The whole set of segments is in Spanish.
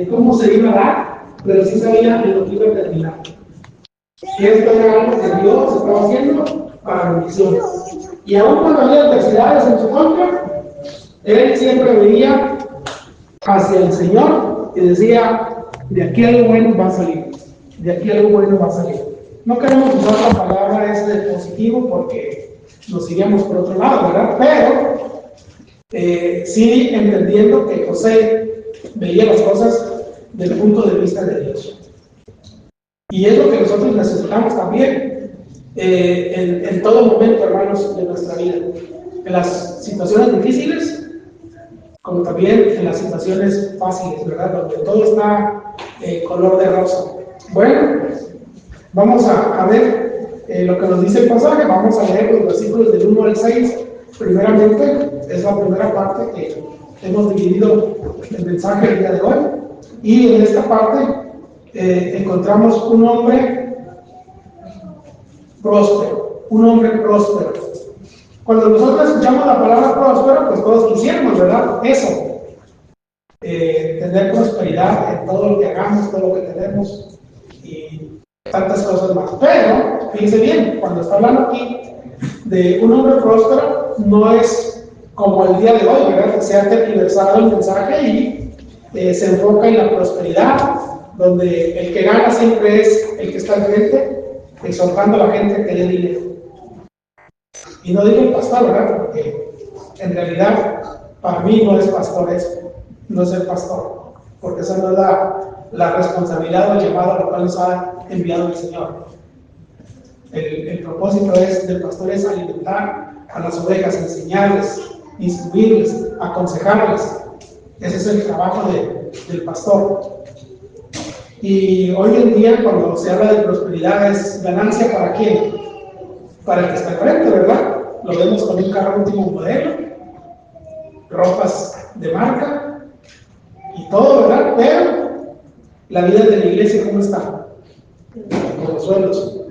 cómo se iba a dar, pero sí sabía en lo que iba a terminar. Y esto era algo que Dios estaba haciendo para bendición. Y aún cuando había adversidades en su contra, él siempre veía hacia el Señor y decía, de aquí algo bueno va a salir, de aquí algo bueno va a salir. No queremos usar la palabra positivo porque nos iríamos por otro lado, ¿verdad? Pero sí entendiendo que José veía las cosas del punto de vista de Dios. Y es lo que nosotros necesitamos también en todo momento, hermanos, de nuestra vida. En las situaciones difíciles, como también en las situaciones fáciles, ¿verdad? Donde todo está color de rosa. Bueno, vamos a ver lo que nos dice el pasaje. Vamos a leer los versículos del 1 al 6. Primeramente, es la primera parte que hemos dividido el mensaje el día de hoy. Y en esta parte encontramos un hombre próspero, un hombre próspero. Cuando nosotros escuchamos la palabra próspero, pues todos quisiéramos, ¿verdad? Eso, tener prosperidad en todo lo que hagamos, todo lo que tenemos y tantas cosas más. Pero, fíjense bien, cuando está hablando aquí de un hombre próspero, no es como el día de hoy, ¿verdad? Que se ha tergiversado el mensaje y se enfoca en la prosperidad, donde el que gana siempre es el que está al frente, exhortando a la gente que dé dinero. Y no digo el pastor, ¿verdad? Porque en realidad para mí no es pastor eso, no es el pastor, porque esa no es la responsabilidad o el llamado a lo cual nos ha enviado el Señor. El propósito del pastor es alimentar a las ovejas, enseñarles, instruirles, aconsejarles. Ese es el trabajo del pastor. Y hoy en día, cuando se habla de prosperidad, es ganancia ¿para quién? Para el que está al frente, ¿verdad? Lo vemos con un carro último modelo, ropas de marca y todo, ¿verdad? Pero la vida de la iglesia, ¿cómo está? Por los suelos.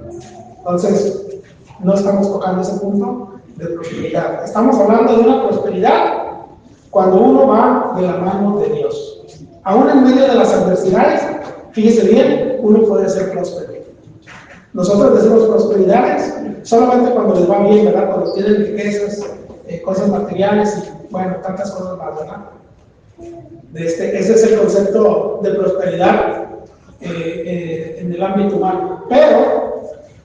Entonces, no estamos tocando ese punto de prosperidad. Estamos hablando de una prosperidad cuando uno va de la mano de Dios. Aún en medio de las adversidades, fíjese bien, uno puede ser próspero. Nosotros decimos prosperidades solamente cuando les va bien, ¿verdad? Cuando tienen riquezas, cosas materiales y, bueno, tantas cosas más, ¿verdad? Ese es el concepto de prosperidad en el ámbito humano. Pero,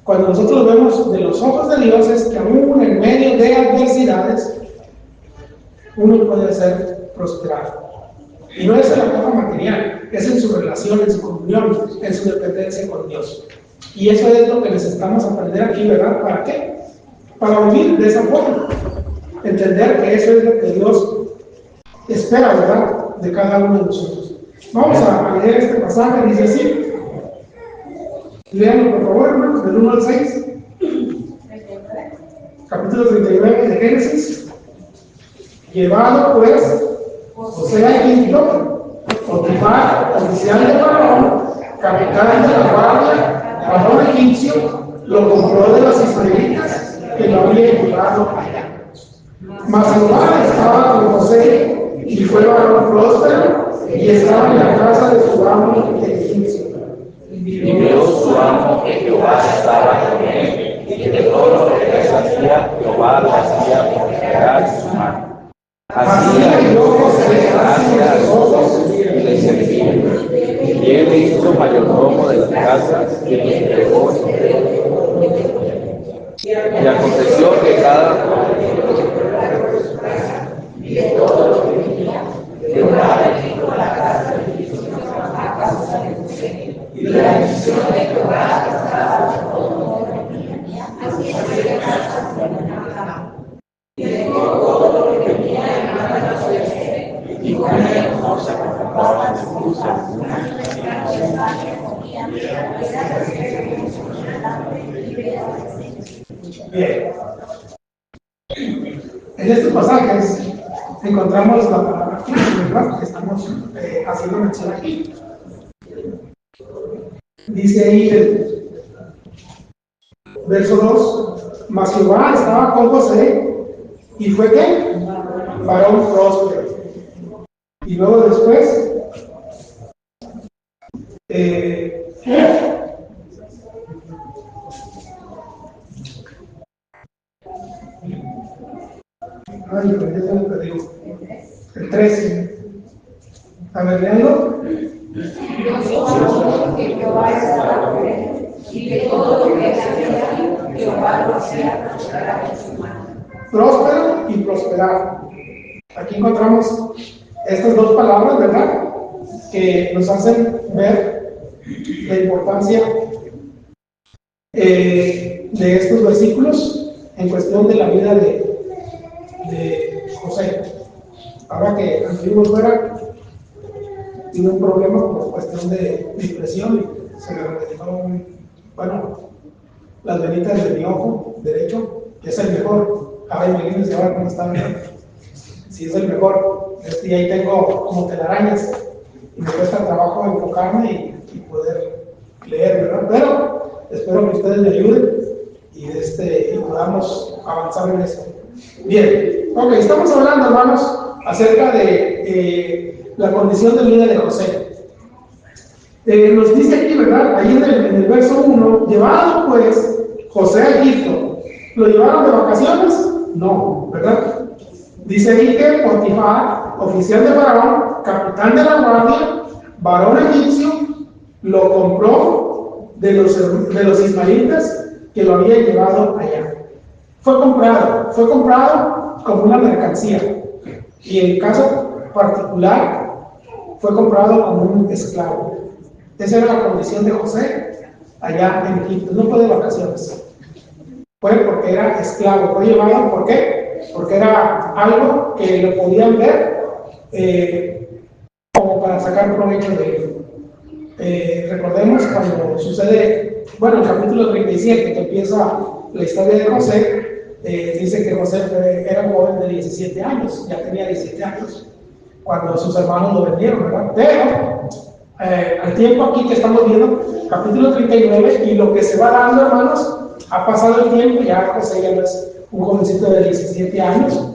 cuando nosotros lo vemos de los ojos de Dios, es que aún en medio de adversidades, uno puede ser prosperado. Y no es en la cosa material, es en su relación, en su comunión, en su dependencia con Dios. Y eso es lo que necesitamos aprender aquí, ¿verdad? ¿Para qué? Para vivir de esa forma. Entender que eso es lo que Dios espera, ¿verdad? De cada uno de nosotros. Vamos a leer este pasaje, dice así. Leanlo, por favor, hermanos, del 1 al 6. Capítulo 39 de Génesis. Llevado, pues, José a Egipto, Potifar, oficial de Faraón, capitán de la guardia, varón egipcio, lo compró de los israelitas que lo habían llevado allá. Mas Jehová estaba con José y fue varón próspero y estaba en la casa de su amo el egipcio. Y vio su amo que Jehová estaba con él y que todo lo que él hacía, Jehová lo hacía prosperar en su mano. Así halló José gracia a los ojos y le servía. Y él le hizo mayordomo de las casas y los entregó en su reino. Y aconteció que cada y de todo lo que tenía, Jehová bendijo la casa de Dios a causa de José. Y la bendición de Jehová estaba con todo lo que tenía, así es que casas de Manacá. Y dejó todo lo que tenía en manos de José, y con él no se preocupaban de cosa alguna. Bien. En estos pasajes encontramos la palabra ¿verdad? Que estamos haciendo mención aquí. Dice ahí el verso 2: Mas Jehová estaba con José y fue ¿qué? Varón próspero. Y luego después Ay, ya tengo perdido. El 13. A ver, leanlo. Yo amo que Jehová estará con él, y que todo lo que él hacía, Jehová lo hacía prosperar en su mano. Próspero y prosperar. Aquí encontramos estas dos palabras, ¿verdad? Que nos hacen ver la importancia de estos versículos en cuestión de la vida de José. Ahora que anduvimos fuera, tuve un problema por cuestión de depresión y se me reventaron, las venitas de mi ojo derecho, que es el mejor. Ahora imagínense ahora cómo está bien. Si es el mejor. Y ahí tengo como telarañas y me cuesta trabajo enfocarme y poder leer, ¿verdad? Pero espero que ustedes me ayuden y podamos avanzar en esto. Bien, ok, estamos hablando, hermanos, acerca de la condición de vida de José. Nos dice aquí, ¿verdad? Ahí en el verso 1, llevado pues José a Egipto, ¿lo llevaron de vacaciones? No, ¿verdad? Dice ahí que Potifar, oficial de Faraón, capitán de la guardia, varón egipcio, lo compró de los ismaelitas que lo habían llevado allá. Fue comprado como una mercancía. Y en el caso particular, fue comprado como un esclavo. Esa era la condición de José allá en Egipto. No fue de vacaciones. Fue porque era esclavo. Fue llevado, ¿por qué? Porque era algo que lo podían ver como para sacar provecho de él. Recordemos cuando sucede, el capítulo 37, que empieza la historia de José, dice que José era un joven de 17 años, ya tenía 17 años, cuando sus hermanos lo vendieron, ¿verdad? Pero al tiempo aquí que estamos viendo, capítulo 39, y lo que se va dando, hermanos, ha pasado el tiempo, ya José ya no es un jovencito de 17 años,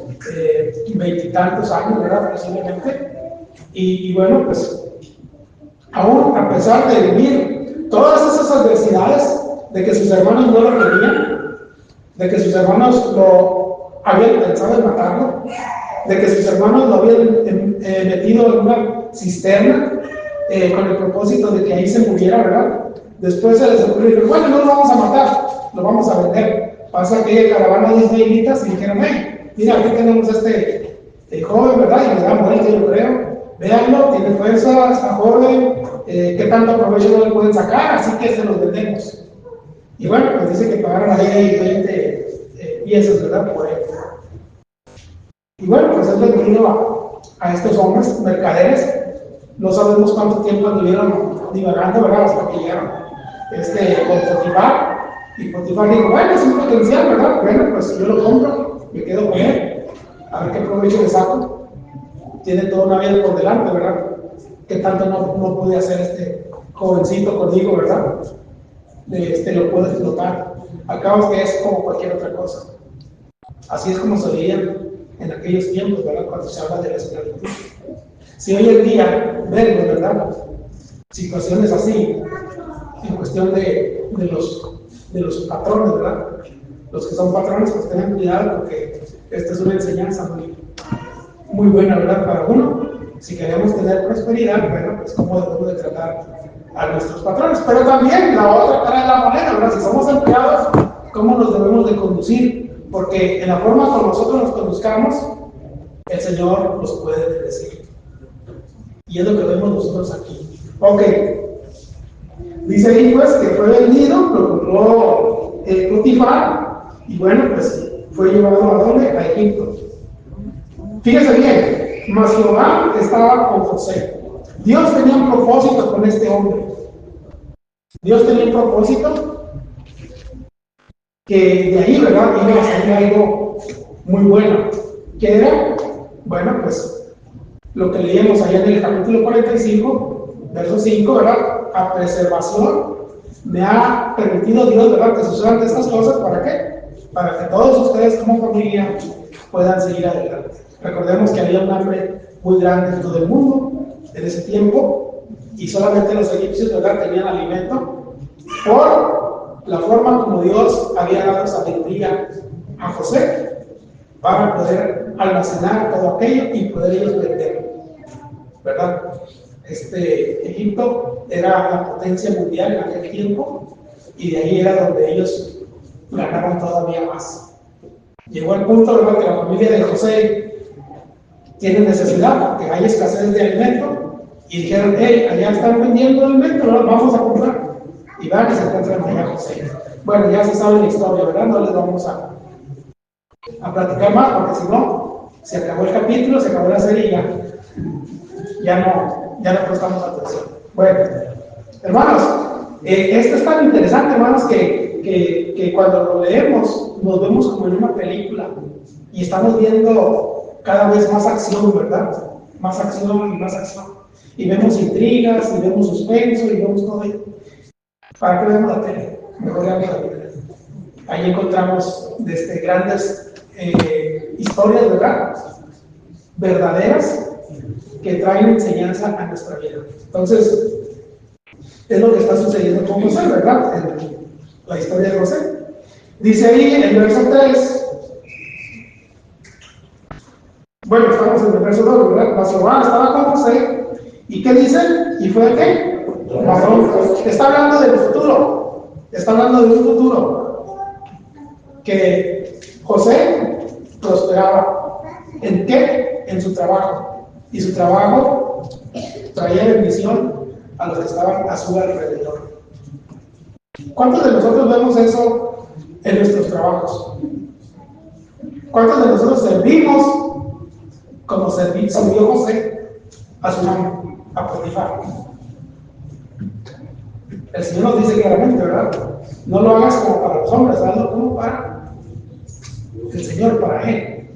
20 y tantos años, ¿verdad? Posiblemente. Y bueno, pues, aún a pesar de vivir todas esas adversidades, de que sus hermanos no lo querían, de que sus hermanos lo habían pensado en matarlo, de que sus hermanos lo habían metido en una cisterna con el propósito de que ahí se muriera, ¿verdad? Después se les ocurrió, bueno, no lo vamos a matar, lo vamos a vender. Pasa que caravana de israelitas y dijeron, mira, aquí tenemos este joven, ¿verdad? Y le dan vuelta, yo creo. Véanlo, tiene fuerza, está joven, ¿qué tanto provecho no le pueden sacar? Así que se los vendemos. Y bueno, pues dice que pagaron ahí 20 piezas, ¿verdad? Por él. Y bueno, pues es vendido a estos hombres mercaderes. No sabemos cuánto tiempo anduvieron divagando, ¿verdad? Hasta que llegaron con Potifar. Y Potifar dijo, bueno, es un potencial, ¿verdad? Bueno, pues yo lo compro, me quedo con él, a ver qué provecho le saco. Tiene toda una vida por delante, ¿verdad? ¿Qué tanto no puede hacer este jovencito conmigo, ¿verdad? Lo puedo explotar. Al cabo que es como cualquier otra cosa. Así es como se veía en aquellos tiempos, ¿verdad? Cuando se habla de la esclavitud. Si hoy en día vemos, ¿verdad? Situaciones así, en cuestión de los patrones, ¿verdad? Los que son patrones, pues tengan cuidado porque esta es una enseñanza muy buena, ¿verdad? Para uno, si queremos tener prosperidad, bueno, pues cómo debemos de tratar a nuestros patrones. Pero también la otra cara de la moneda, ¿verdad? Si somos empleados, ¿cómo nos debemos de conducir? Porque en la forma como nosotros nos conduzcamos, el Señor nos puede bendecir. Y es lo que vemos nosotros aquí. Ok. Dice ahí pues que fue vendido, lo compró Potifar, y bueno, pues fue llevado a ¿dónde? A Egipto. Fíjese bien, mas Jehová estaba con José. Dios tenía un propósito con este hombre. Dios tenía un propósito que de ahí, ¿verdad? Iba a salir algo muy bueno. ¿Qué era? Bueno, pues lo que leíamos allá en el capítulo 45, verso 5, ¿verdad? A preservación me ha permitido Dios, ¿verdad? Que sucedan estas cosas. ¿Para qué? Para que todos ustedes como familia puedan seguir adelante. Recordemos que había un hambre muy grande en todo el mundo en ese tiempo y solamente los egipcios, ¿verdad?, tenían alimento por la forma como Dios había dado sabiduría a José para poder almacenar todo aquello y poder ellos vender, ¿verdad? Egipto era la potencia mundial en aquel tiempo y de ahí era donde ellos ganaban todavía más. Llegó el punto, ¿verdad?, que la familia de José tiene necesidad porque hay escasez de alimento y dijeron: hey, allá están vendiendo alimento, ¿verdad?, vamos a comprar. Y van y se encuentran allá José. Bueno, ya se sabe la historia, ¿verdad? No les vamos a platicar más porque si no, se acabó el capítulo, se acabó la serie y ya no prestamos atención. Bueno, hermanos, esto es tan interesante, hermanos, que cuando lo leemos nos vemos como en una película y estamos viendo cada vez más acción, ¿verdad? Más acción y más acción. Y vemos intrigas, y vemos suspenso, y vemos todo ello. ¿Para qué vemos la tele? Mejor veamos la Biblia. Ahí encontramos grandes historias, ¿verdad?, verdaderas, que traen enseñanza a nuestra vida. Entonces, es lo que está sucediendo con José, ¿verdad?, en la historia de José. Dice ahí en el verso 3, bueno, estamos en el verso 2, ¿verdad? Mas Jehová estaba con José, ¿y qué dice? ¿Y fue qué? Varón. Está hablando del futuro, está hablando de un futuro, que José prosperaba. ¿En qué? En su trabajo. Y su trabajo traía bendición a los que estaban a su alrededor. ¿Cuántos de nosotros vemos eso en nuestros trabajos? ¿Cuántos de nosotros servimos como sirvió José a su amo, a Potifar? El Señor nos dice claramente, ¿verdad? No lo hagas como para los hombres, hazlo como para el Señor, para Él.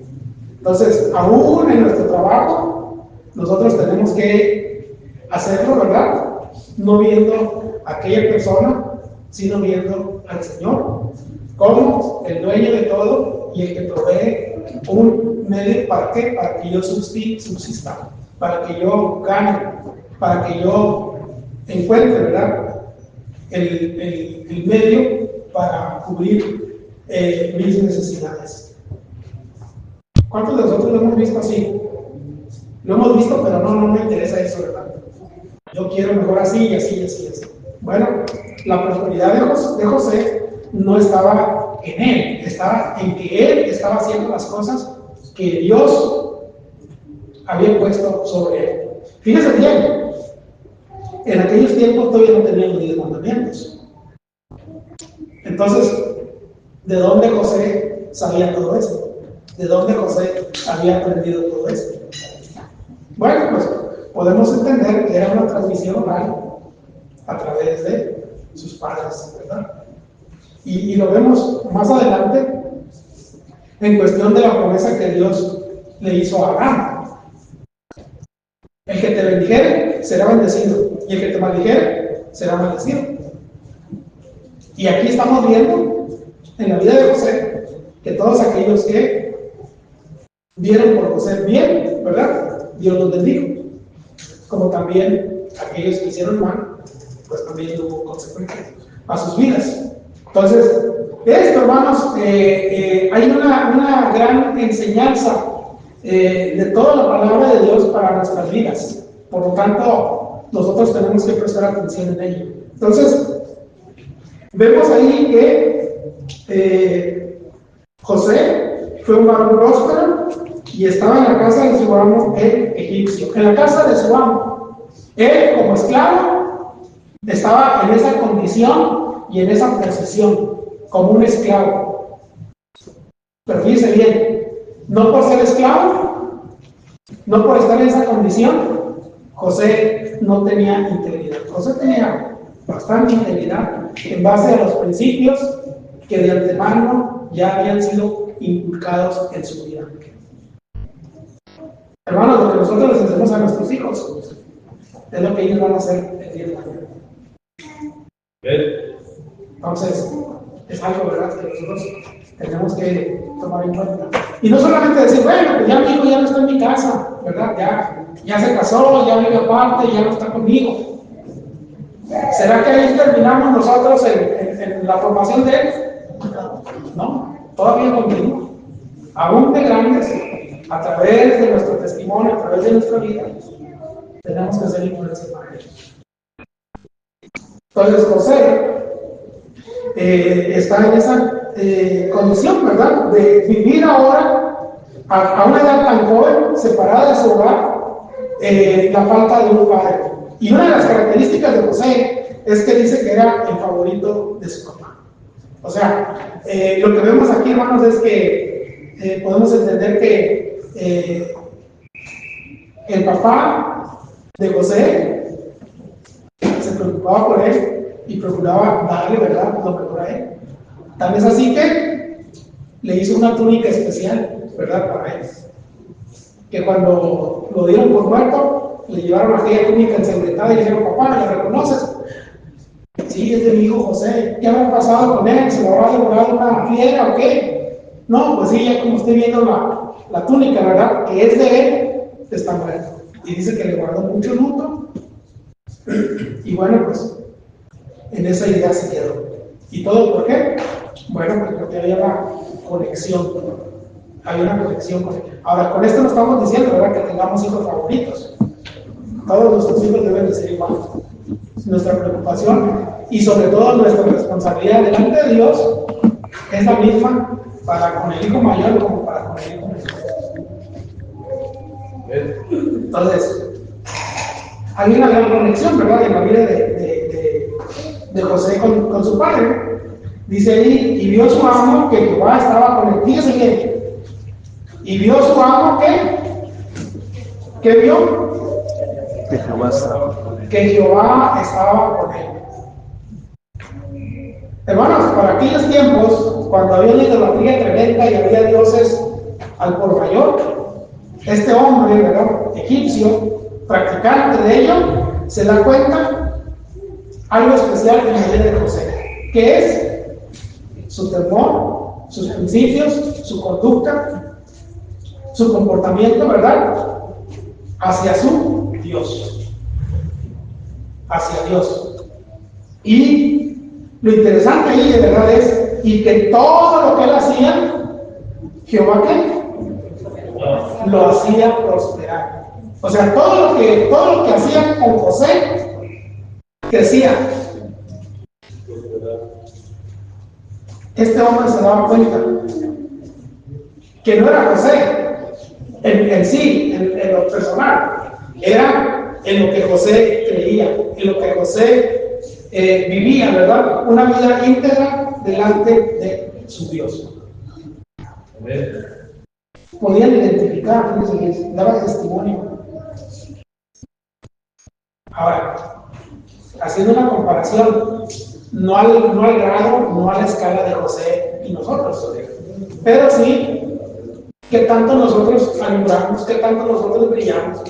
Entonces, aún en nuestro trabajo, nosotros tenemos que hacerlo, ¿verdad? No viendo a aquella persona, sino viendo al Señor como el dueño de todo y el que provee un medio. ¿Para qué? Para que yo subsista, para que yo gane, para que yo encuentre, ¿verdad?, el medio para cubrir mis necesidades. ¿Cuántos de nosotros lo hemos visto así? Lo hemos visto, pero no me interesa eso, ¿verdad? Yo quiero mejor así y así y así y así. Bueno, la prosperidad de José no estaba en él, estaba en que él estaba haciendo las cosas que Dios había puesto sobre él. Fíjense bien, en aquellos tiempos todavía no tenían los 10 mandamientos. Entonces, ¿de dónde José sabía todo esto? ¿De dónde José había aprendido todo esto? Bueno, pues podemos entender que era una transmisión oral a través de sus padres, ¿verdad? Y lo vemos más adelante en cuestión de la promesa que Dios le hizo a Abraham. El que te bendijere será bendecido, y el que te maldijere será maldecido. Y aquí estamos viendo en la vida de José que todos aquellos que vieron por José bien, ¿verdad?, Dios los bendijo. Como también aquellos que hicieron mal, pues también tuvo consecuencias a sus vidas. Entonces, esto, hermanos, hay una gran enseñanza de toda la palabra de Dios para nuestras vidas. Por lo tanto, nosotros tenemos que prestar atención en ello. Entonces, vemos ahí que José fue un varón próspero y estaba en la casa de su amo, el egipcio. En la casa de su amo. Él, como esclavo, estaba en esa condición y en esa posición, como un esclavo. Pero fíjense bien, no por ser esclavo, no por estar en esa condición, José no tenía integridad. José tenía bastante integridad en base a los principios que de antemano ya habían sido inculcados en su vida. Hermanos, lo que nosotros les enseñamos a nuestros hijos es lo que ellos van a hacer el día de mañana. Entonces, es algo, ¿verdad?, que nosotros tenemos que tomar en cuenta. Y no solamente decir, bueno, pues ya mi hijo ya no está en mi casa, ¿verdad? Ya se casó, ya vive aparte, ya no está conmigo. ¿Será que ahí terminamos nosotros en la formación de él? No, todavía continúa. Aún de grandes, a través de nuestro testimonio, a través de nuestra vida, tenemos que ser influencia para él. Entonces, José está en esa condición, ¿verdad? De vivir ahora a una edad tan joven, separada de su hogar, la falta de un padre. Y una de las características de José es que dice que era el favorito de su papá. O sea, lo que vemos aquí, hermanos, es que podemos entender que el papá de José se preocupaba por él y procuraba darle, ¿verdad?, lo mejor a él. Tal vez así que le hizo una túnica especial, ¿verdad?, para él. Que cuando lo dieron por muerto, le llevaron aquella túnica ensangrentada y le dijeron: papá, ¿la reconoces? Sí, es de mi hijo José. ¿Qué habrá pasado con él? ¿Se lo habrá devorado una fiera o qué? No, pues sí, ya como estoy viendo la túnica, ¿verdad?, que es de él, está muerto. Y dice que le guardó mucho luto. Y bueno, pues en esa idea se quedó. ¿Y todo por qué? Bueno, pues porque había una conexión. Hay una conexión con él. Ahora, con esto no estamos diciendo, ¿verdad?, que tengamos hijos favoritos. Todos nuestros hijos deben de ser iguales. Nuestra preocupación y sobre todo nuestra responsabilidad delante de Dios es la misma para con el hijo mayor como para con el hijo menor. Entonces, hay una gran conexión, ¿verdad?, en la vida de José con su padre. Dice ahí: y vio su amo que Jehová estaba con él. Fíjese bien. Y vio su amo ¿qué vio? Que Jehová estaba con él. Que Jehová estaba con él. Hermanos, para aquellos tiempos, cuando había una idolatría tremenda y había dioses al por mayor, este hombre, ¿verdad?, egipcio, practicante de ello, se da cuenta algo especial en la vida de José, que es su temor, sus principios, su conducta, su comportamiento, ¿verdad?, hacia su Dios. Hacia Dios. Y lo interesante ahí de verdad es, y que todo lo que él hacía, Jehová ¿qué? Lo hacía prosperar. O sea, todo lo que hacía con José crecía. Este hombre se daba cuenta que no era José en sí, en lo personal, era en lo que José creía, en lo que José vivía, ¿verdad? Una vida íntegra delante de su Dios. Podían identificar, les daba testimonio. Ahora, haciendo una comparación, no al grado, no a la escala de José y nosotros, pero sí qué tanto nosotros alumbramos, qué tanto nosotros brillamos,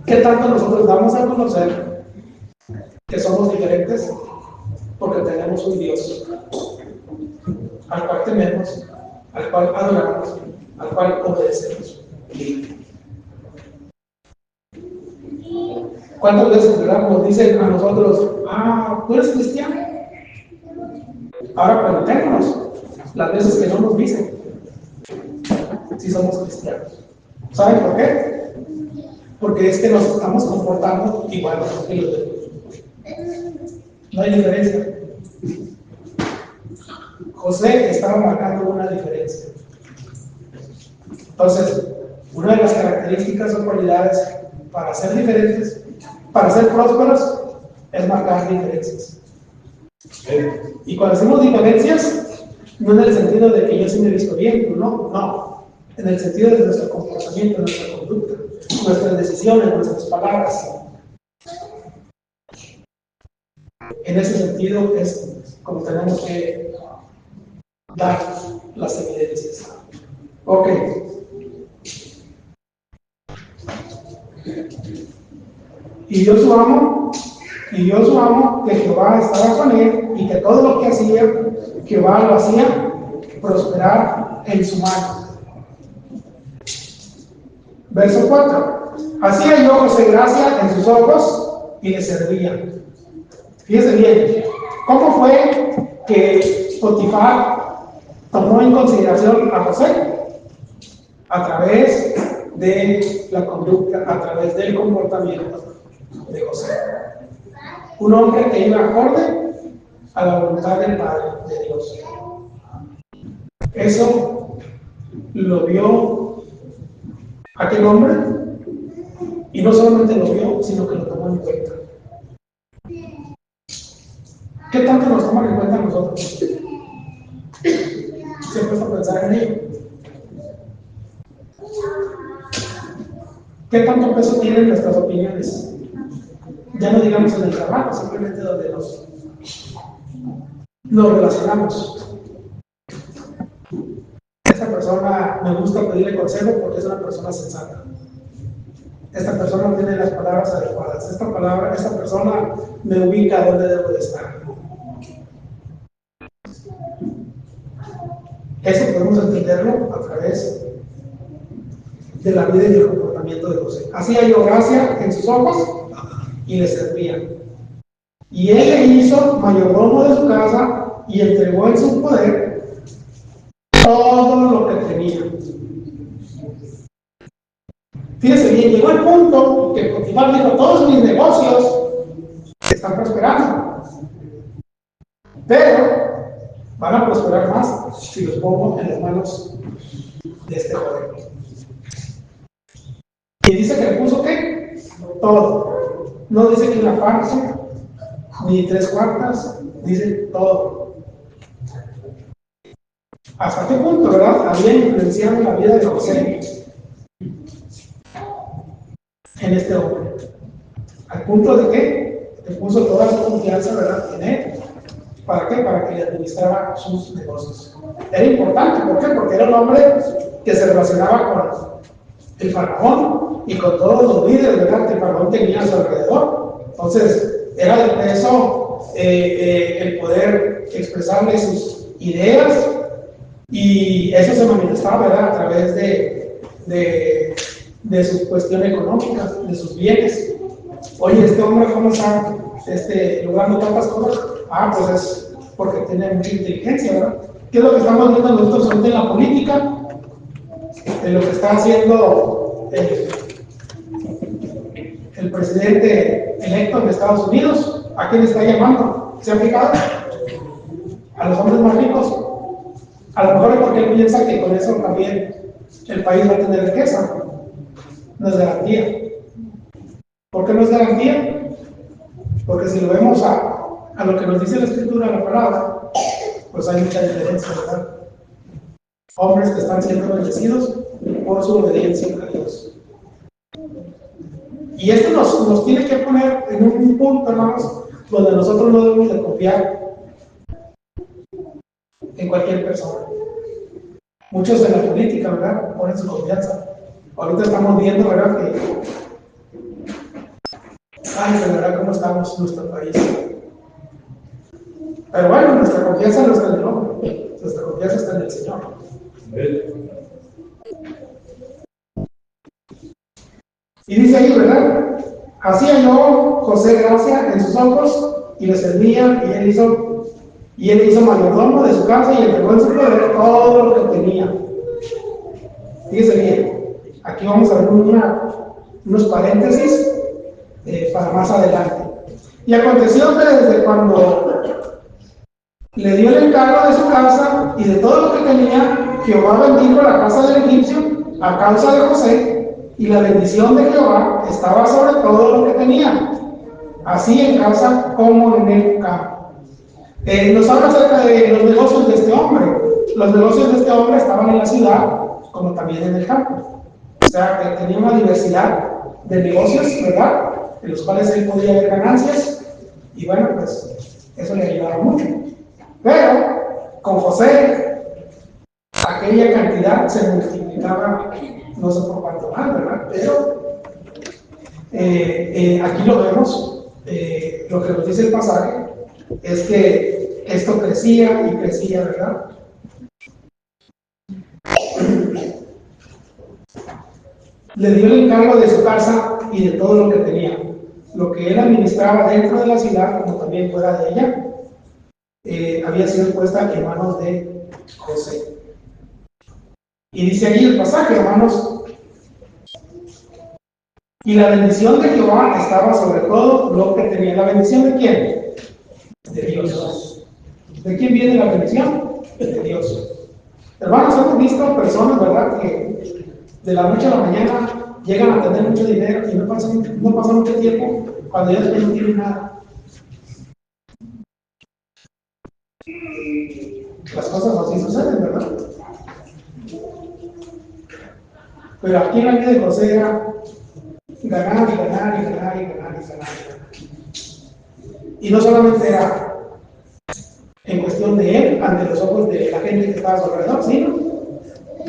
qué tanto nosotros damos a conocer que somos diferentes, porque tenemos un Dios al cual tememos, al cual adoramos, al cual obedecemos. ¿Cuántas veces, verdad, nos dicen a nosotros: ¿tú eres cristiano? Ahora preguntémonos las veces que no nos dicen si somos cristianos. ¿Saben por qué? Porque es que nos estamos comportando igual que los demás. No hay diferencia. José estaba marcando una diferencia. Entonces, una de las características o cualidades para ser diferentes, para ser prósperos, es marcar diferencias. Y cuando hacemos diferencias, no en el sentido de que yo sí me he visto bien, no, en el sentido de nuestro comportamiento, nuestra conducta, nuestras decisiones, nuestras palabras. En ese sentido es como tenemos que dar las evidencias. Ok. Y vio su amo que Jehová estaba con él y que todo lo que hacía, Jehová lo hacía prosperar en su mano. Verso 4. Hacía yo José gracia en sus ojos y le servía. Fíjense bien, ¿cómo fue que Potifar tomó en consideración a José? A través de la conducta, a través del comportamiento de José. Un hombre que iba acorde a la voluntad del Padre de Dios. Eso lo vio aquel hombre, y no solamente lo vio, sino que lo tomó en cuenta. ¿Qué tanto nos toman en cuenta nosotros? ¿Se ha puesto a pensar en ello? ¿Qué tanto peso tienen nuestras opiniones? Ya no digamos en el trabajo, simplemente donde nos relacionamos. Esta persona me gusta pedirle consejo porque es una persona sensata. Esta persona tiene las palabras adecuadas. Esta persona me ubica donde debo de estar. Eso podemos entenderlo a través de la vida y del comportamiento de José. Hacía yo gracia en sus ojos y le servía. Y él le hizo mayordomo de su casa y entregó en su poder todo lo que tenía. Fíjense bien, llegó el punto que Potifar dijo: todos mis negocios están prosperando, pero van a prosperar más si los pongo en las manos de este joven. Y dice que le puso ¿qué? Todo. No dice que una parte, ni 3/4, dice todo. ¿Hasta qué punto, verdad? Había influenciado la vida de José en este hombre. Al punto de que le puso toda su confianza, ¿verdad?, en él. ¿Para qué? Para que le administrara sus negocios. Era importante, ¿por qué? Porque era un hombre que se relacionaba con el faraón y con todos los líderes, ¿verdad?, que el faraón tenía a su alrededor. Entonces, era de peso el poder expresarle sus ideas, y eso se manifestaba, ¿verdad?, a través de su cuestión económica, de sus bienes. Oye, este hombre, ¿cómo está logrando tantas cosas? Pues es porque tiene mucha inteligencia, ¿verdad? ¿Qué es lo que estamos viendo nosotros ahorita en la política? En lo que está haciendo el presidente electo de Estados Unidos. ¿A quién está llamando? ¿Se han fijado? A los hombres más ricos. A lo mejor es porque él piensa que con eso también el país va a tener riqueza. No es garantía. ¿Por qué no es garantía? Porque si lo vemos a lo que nos dice la Escritura, la palabra, pues hay mucha diferencia, ¿verdad? Hombres que están siendo bendecidos por su obediencia a Dios. Y esto nos tiene que poner en un punto, hermanos, donde nosotros no debemos de confiar en cualquier persona. Muchos en la política, ¿verdad?, ponen su confianza. Ahorita estamos viendo, ¿verdad?, que de verdad cómo estamos en nuestro país. Pero bueno, nuestra confianza no está en el hombre, nuestra confianza está en el Señor. Y dice ahí, ¿verdad? Hacía yo, José, gracia en sus ojos y le servía, y él hizo mayordomo de su casa y entregó en su poder todo lo que tenía. Fíjese bien, aquí vamos a ver unos paréntesis para más adelante. Y aconteció que desde cuando le dio el encargo de su casa y de todo lo que tenía, Jehová bendijo la casa del egipcio a causa de José, y la bendición de Jehová estaba sobre todo lo que tenía, así en casa como en el campo. Nos habla acerca de los negocios de este hombre. Los negocios de este hombre estaban en la ciudad como también en el campo. O sea, que tenía una diversidad de negocios, ¿verdad?, en los cuales él podía ver ganancias, y bueno, pues eso le ayudaba mucho. Pero con José, aquella cantidad se multiplicaba, no sé por cuánto más, ¿verdad? Pero aquí lo vemos, lo que nos dice el pasaje es que esto crecía y crecía, ¿verdad? Le dio el encargo de su casa y de todo lo que tenía. lo que él administraba dentro de la ciudad, como también fuera de ella, había sido puesta en manos de José. Y dice allí el pasaje, hermanos, y la bendición de Jehová estaba sobre todo lo que tenía. ¿La bendición de quién? De Dios. ¿De quién viene la bendición? De Dios. Hermanos, hemos visto personas, ¿verdad?, que de la noche a la mañana llegan a tener mucho dinero y no pasa mucho tiempo cuando ya después no tienen nada. Las cosas así suceden, ¿verdad? Pero aquí en la vida de José era ganar y ganar y ganar y ganar y ganar. Y no solamente era en cuestión de él, ante los ojos de la gente que estaba a su alrededor, sino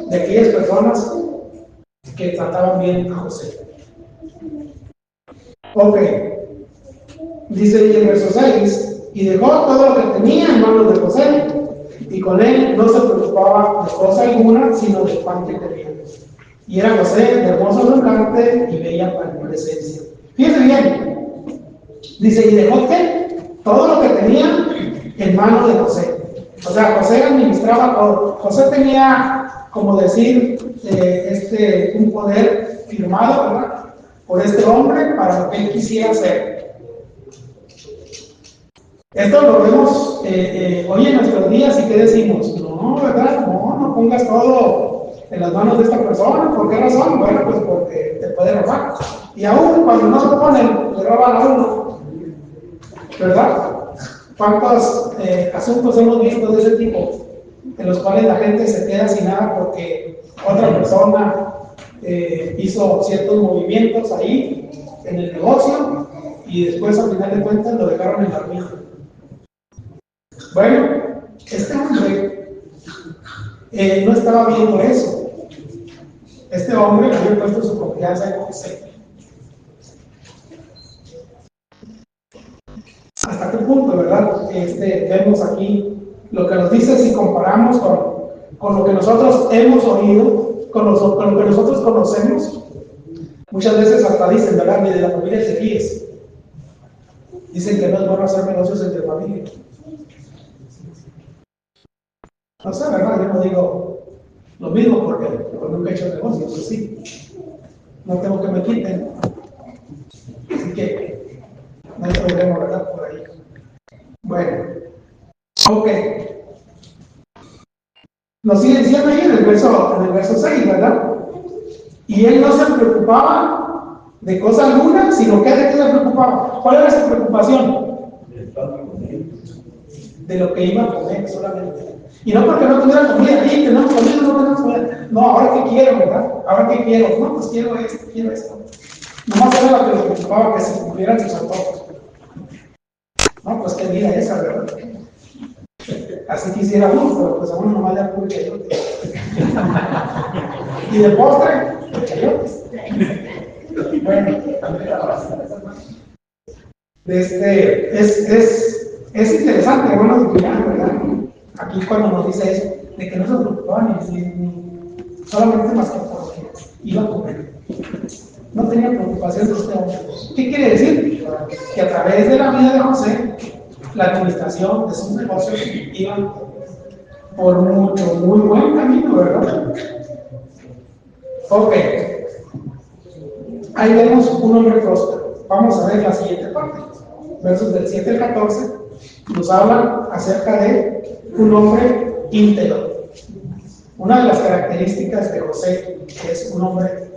de aquellas personas que trataban bien a José. Ok, dice ahí el verso 6, y dejó todo lo que tenía en manos de José, y con él no se preocupaba de cosa alguna, sino del pan que tenía. Y era José de hermoso semblante y bella presencia. Fíjense bien, dice, y dejó ¿qué? Todo lo que tenía en manos de José. O sea, José administraba todo. José tenía, como decir, un poder firmado, ¿verdad?, por este hombre para lo que él quisiera hacer. Esto lo vemos hoy en nuestros días, y ¿qué decimos? No, ¿verdad? No pongas todo en las manos de esta persona. ¿Por qué razón? Bueno, pues porque te puede robar. Y aún cuando no se lo ponen, le roban a uno, ¿verdad? ¿Cuántos asuntos hemos visto de ese tipo, en los cuales la gente se queda sin nada porque otra persona hizo ciertos movimientos ahí en el negocio y después al final de cuentas lo dejaron en la ruina? Bueno, este hombre no estaba viendo eso. Este hombre había puesto su confianza en José. ¿Hasta qué punto, verdad? Vemos aquí lo que nos dice si comparamos con lo que nosotros hemos oído, con lo que nosotros conocemos. Muchas veces hasta dicen, ¿verdad?, ni de la familia te fíes. Dicen que no es bueno hacer negocios entre familias. No sé, ¿verdad? Yo no digo lo mismo porque nunca he hecho negocios, pues sí. No tengo que me quiten. Así que no hay problema, ¿verdad?, por ahí. Bueno, ok. Nos sigue diciendo ahí en el verso 6, ¿verdad? Y él no se preocupaba de cosa alguna, sino que de qué se preocupaba. ¿Cuál era su preocupación? De lo que iba a comer solamente. Y no porque no tuviera comida, ahí tenemos comida, no tenemos comida. No, ahora qué quiero, ¿verdad? Ahora qué quiero. No, pues quiero esto. Nomás era lo que le preocupaba, que se cumplieran sus antojos. No, pues qué vida esa, ¿verdad? Así quisiera uno, pero pues a uno nomás le da puro chayote. Y de postre, chayotes. Bueno, es interesante, hermanos, ¿verdad? Aquí cuando nos dice eso, de que no se preocupaban ni solamente más que por lo que iba a comer. No tenía preocupación de este hombre. ¿Qué quiere decir? Que a través de la vida de José, la administración de sus negocios iba por muy buen camino, ¿verdad? Ok. Ahí vemos un hombre próspero. Vamos a ver la siguiente parte. Versos del 7 al 14 nos hablan acerca de un hombre íntegro. Una de las características de José es un hombre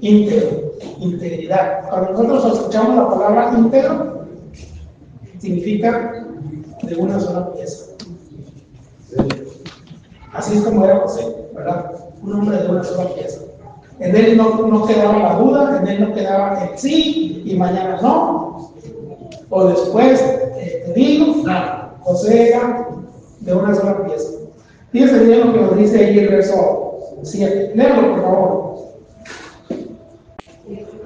íntegro, integridad. Cuando nosotros escuchamos la palabra íntegro, significa de una sola pieza. Así es como era José, ¿verdad? Un hombre de una sola pieza. En él no quedaba la duda, en él no quedaba el sí y mañana no, o después te digo, nada. José era de una sola pieza. Fíjense bien lo que nos dice ahí el verso 7. Léalo, por favor.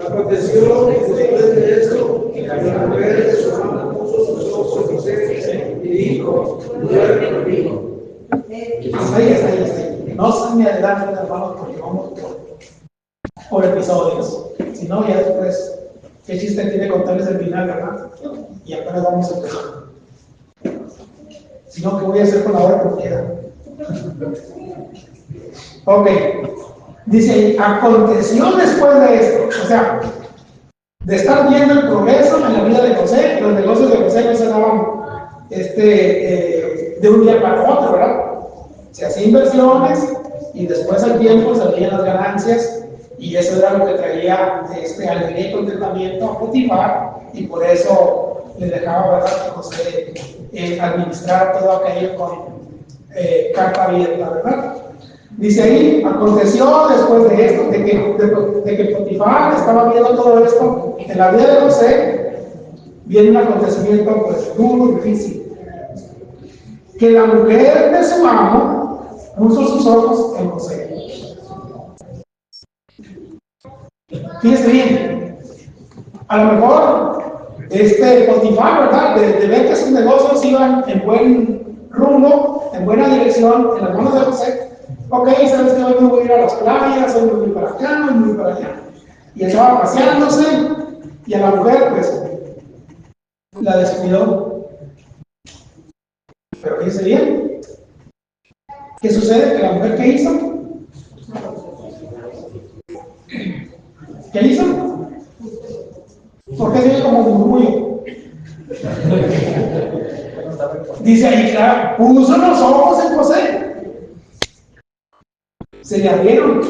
Aconteció después de esto que la mujer de su amo puso sus ojos en José y dijo: duerme conmigo. Hasta ahí. No se me adelanten, hermanos, porque vamos por episodios. Si no, ya después ¿Qué chiste tiene contarles el final, verdad? Y apenas vamos a empezar. Si no, ¿qué voy a hacer con la hora que queda? Ok. Dice, aconteció después de esto. O sea, de estar viendo el progreso en la vida de José, los negocios de José no se daban de un día para otro, ¿verdad? Se hacían inversiones y después al tiempo salían las ganancias y eso era lo que traía alegría y contentamiento a Potifar y por eso le dejaba, ¿verdad?, que José administrar todo aquello con carta abierta, ¿verdad? Dice ahí, aconteció después de esto, de que Potifar estaba viendo todo esto en la vida de José, viene un acontecimiento pues duro, difícil, que la mujer de su amo puso sus ojos en José. Fíjense bien, a lo mejor Potifar, ¿verdad?, de ver que sus negocios iban en buen rumbo, en buena dirección, en las manos de José. Ok, sabes que hoy me voy a ir a las playas, hoy me voy para acá, hoy me voy para allá. Y estaba paseándose, y a la mujer, pues, la descuidó. Pero fíjense bien, ¿qué sucede? Que la mujer, ¿qué hizo? ¿Qué hizo? ¿Por qué tiene como murmullo? Dice ahí, claro, puso los ojos en José. Se le abrieron.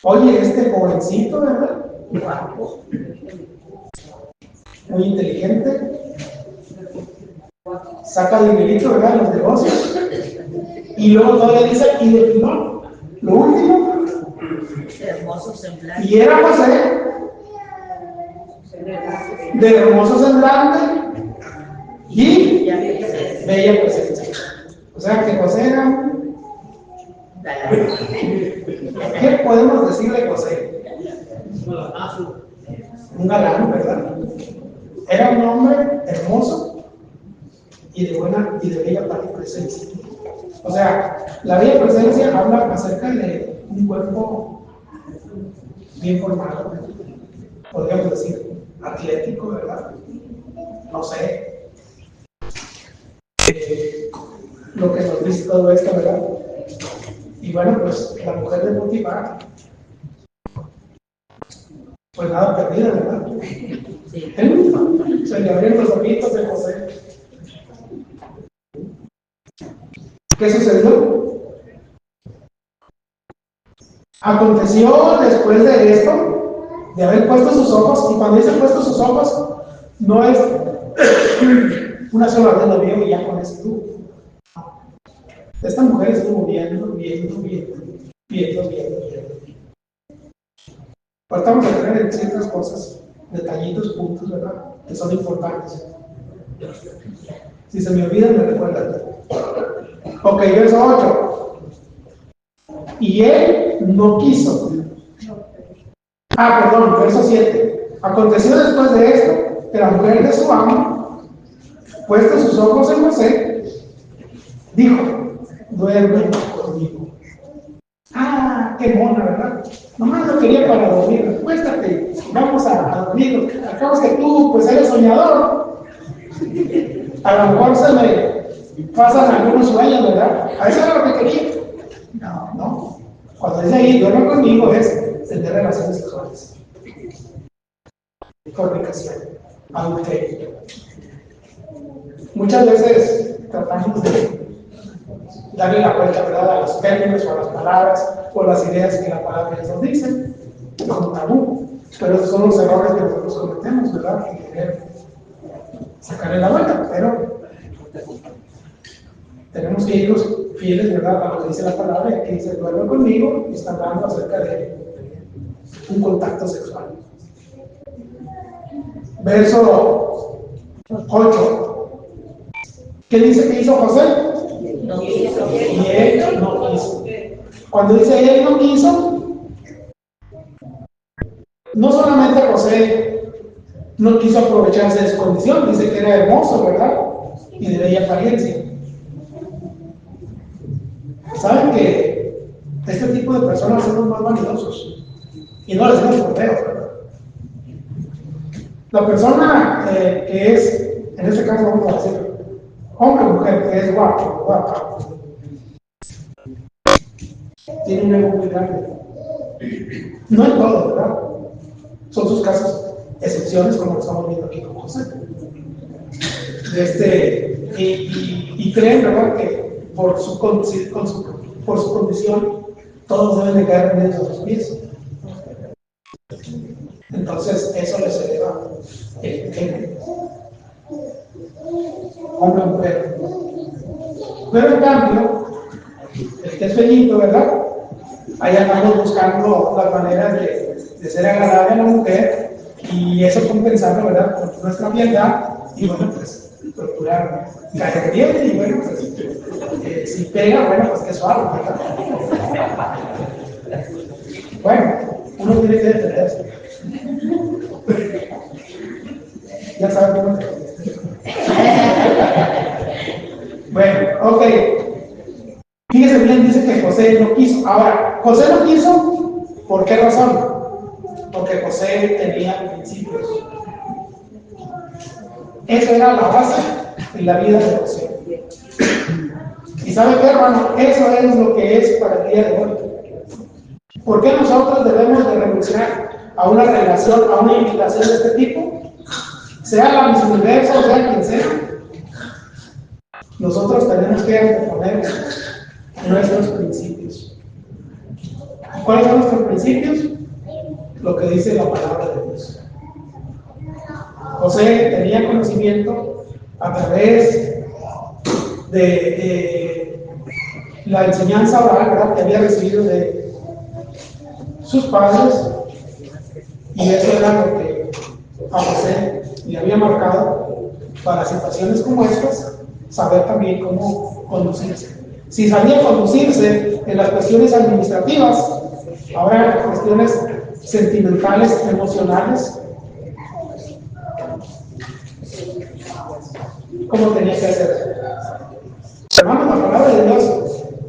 Oye, este jovencito, ¿verdad? Guapo. Muy inteligente. Saca dinerito, ¿verdad?, en los negocios. Y luego todavía dice, y de no, lo último. Hermoso semblante. Y era José, de hermoso semblante y bella presencia. O sea que José era. ¿Qué podemos decir de José? Un galán, ¿verdad? Era un hombre hermoso y de bella presencia. O sea, la bella presencia habla acerca de un cuerpo bien formado, podríamos decir, atlético, ¿verdad? No sé. Lo que nos dice todo esto, ¿verdad? Y bueno, pues la mujer de Potifar, pues nada perdida, ¿verdad? Se le abrieron los ojitos de José. ¿Qué sucedió? Aconteció después de esto, de haber puesto sus ojos, y cuando dice puesto sus ojos, no es una sola vez lo vio y ya con eso tú. Esta mujer estuvo viendo. Ahorita vamos a entrar en ciertas cosas, detallitos, puntos, ¿verdad?, que son importantes. Si se me olvidan, me recuerdan. Ok, verso 8. Y él no quiso. Perdón, verso 7. Aconteció después de esto que la mujer de su amo, puesto sus ojos en José, dijo: duerme conmigo. Qué mona, ¿verdad? Nomás lo quería para dormir. Acuéstate, vamos a dormir. Acabas que tú, pues eres soñador. A lo mejor se me pasan algunos sueños, ¿verdad? A eso era lo que quería. No. Cuando dice ahí, duerme conmigo, es tener relaciones sexuales. Fornicación, adulterio. Muchas veces tratamos de darle la vuelta, ¿verdad?, a los términos o a las palabras o a las ideas que la palabra nos dice, como tabú. Pero esos son los errores que nosotros cometemos, ¿verdad?, en querer sacarle la vuelta. Pero tenemos que irnos fieles, ¿verdad?, a lo que dice la palabra, que dice: duerme conmigo, y está hablando acerca de un contacto sexual. Verso 8. ¿Qué dice que hizo José? No quiso. Y él no quiso. Cuando dice él no quiso, no solamente José no quiso aprovecharse de su condición, dice que era hermoso, ¿verdad?, y de bella apariencia. Saben que este tipo de personas son los más vanidosos, y no les decimos por feos, ¿verdad? La persona que es, en este caso vamos a decir, hombre o mujer, que es guapo, guapa, tiene un ego muy grande. No en todo, ¿verdad? Son sus casos excepciones, como lo estamos viendo aquí con José. Y creen, ¿verdad?, que por su condición todos deben de caer en sus pies. Entonces, eso les eleva el hombre o mujer. Pero en cambio, el que es feñito, ¿verdad? Ahí andamos buscando las maneras de ser agradable a la mujer y eso compensarlo, ¿verdad?, con nuestra piedad y bueno, pues procurar caer bien y bueno, pues si pega, bueno, pues que suave, ¿verdad? Bueno, uno tiene que defenderse. Ya saben cómo es. Bueno, ok. Fíjese bien, dice que José no quiso. Ahora, José no quiso, ¿por qué razón? Porque José tenía principios. Esa era la base en la vida de José. ¿Y sabe qué, hermano? Eso es lo que es para el día de hoy. ¿Por qué nosotros debemos de renunciar a una relación, a una invitación de este tipo? Sea la Miss Universo, sea quien sea, nosotros tenemos que anteponer nuestros principios. ¿Cuáles son nuestros principios? Lo que dice la palabra de Dios. José tenía conocimiento a través de la enseñanza oral, ¿verdad?, que había recibido de sus padres, y eso era lo que a José le había marcado para situaciones como estas, saber también cómo conducirse. Si sabía conducirse en las cuestiones administrativas, ahora en las cuestiones sentimentales, emocionales, ¿cómo tenía que hacer? Hermanos, la palabra de Dios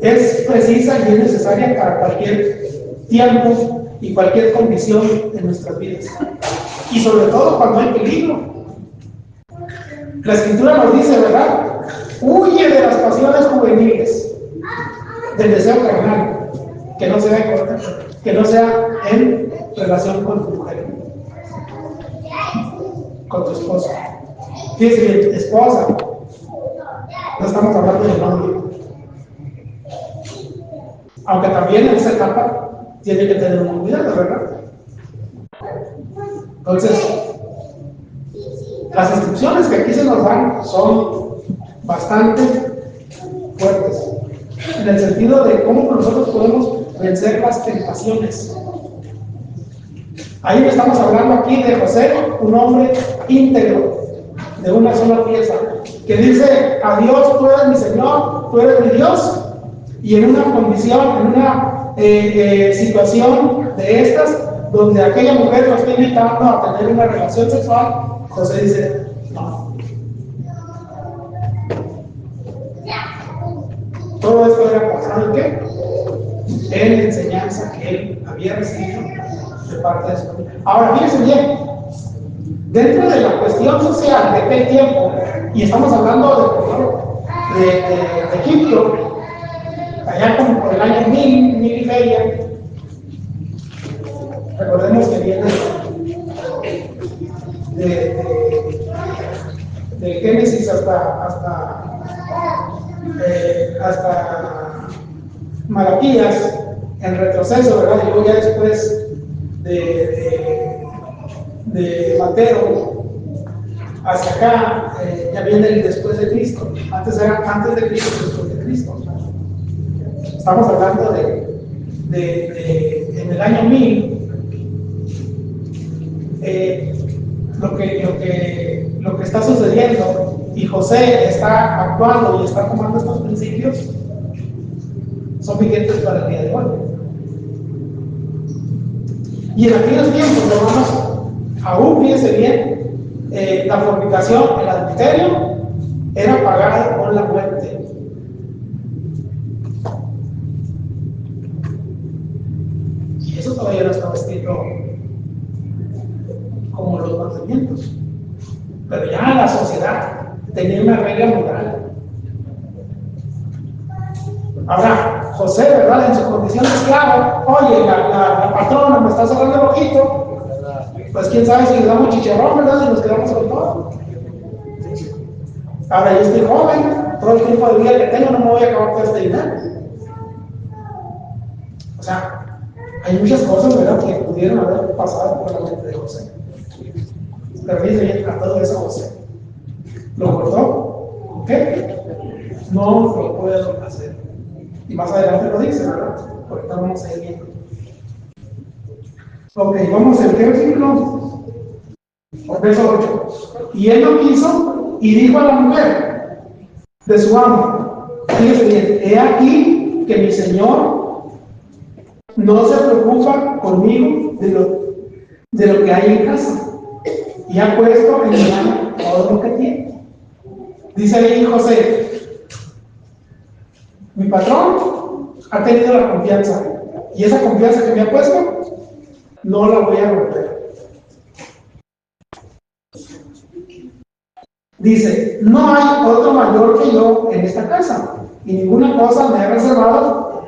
es precisa y es necesaria para cualquier tiempo y cualquier condición en nuestras vidas. Y sobre todo cuando hay peligro. La Escritura nos dice, ¿verdad? Huye de las pasiones juveniles, del deseo carnal, que no sea en relación con tu mujer, con tu esposa. Fíjese bien, esposa, no estamos hablando de novio. Aunque también en esa etapa tiene que tener un cuidado, ¿verdad? Entonces, las instrucciones que aquí se nos dan son bastante fuertes, en el sentido de cómo nosotros podemos vencer las tentaciones. Ahí estamos hablando aquí de José, un hombre íntegro, de una sola pieza, que dice a Dios: tú eres mi Señor, tú eres mi Dios, y en una condición, en una situación de estas, donde aquella mujer lo está invitando a tener una relación sexual, José dice: no. Todo esto era basado en qué? En la enseñanza que él había recibido de parte de su familia. Ahora, fíjense bien, dentro de la cuestión social de aquel tiempo, y estamos hablando de Egipto, allá como por el año 1000 y feria, recordemos que viene de Génesis hasta Malaquías, en retroceso, ¿verdad? Y luego ya después de Mateo hacia acá, ya viene el después de Cristo. Antes era antes de Cristo y después de Cristo. Estamos hablando en el año 1000. Lo que está sucediendo, y José está actuando y está tomando estos principios, son vigentes para el día de hoy. Y en aquellos tiempos, hermanos, aún fíjense bien, la fornicación, el adulterio, era pagada con la muerte. Y eso todavía no estaba escrito como los mandamientos. tenía una regla moral. Ahora, José, ¿verdad? En su condición de esclavo, oye, la patrona me está cerrando el ojito, pues quién sabe si le damos chicharrón, ¿verdad? Si nos quedamos con todo. Ahora yo estoy joven, todo el tiempo de vida que tengo no me voy a acabar todo este dinero. O sea, hay muchas cosas, ¿verdad?, que pudieron haber pasado por la mente de José. Pero fíjense bien, a todo eso José lo cortó. ¿Ok? No lo puedo hacer. Y más adelante lo dice, ¿verdad? Ahorita vamos a ir viendo. Ok, vamos al versículo, verso 8. Y él lo quiso y dijo a la mujer de su amo, fíjese bien, he aquí que mi señor no se preocupa conmigo de lo que hay en casa, y ha puesto en mi mano todo lo que tiene. Dice ahí José, mi patrón ha tenido la confianza, y esa confianza que me ha puesto no la voy a romper. Dice, no hay otro mayor que yo en esta casa, y ninguna cosa me ha reservado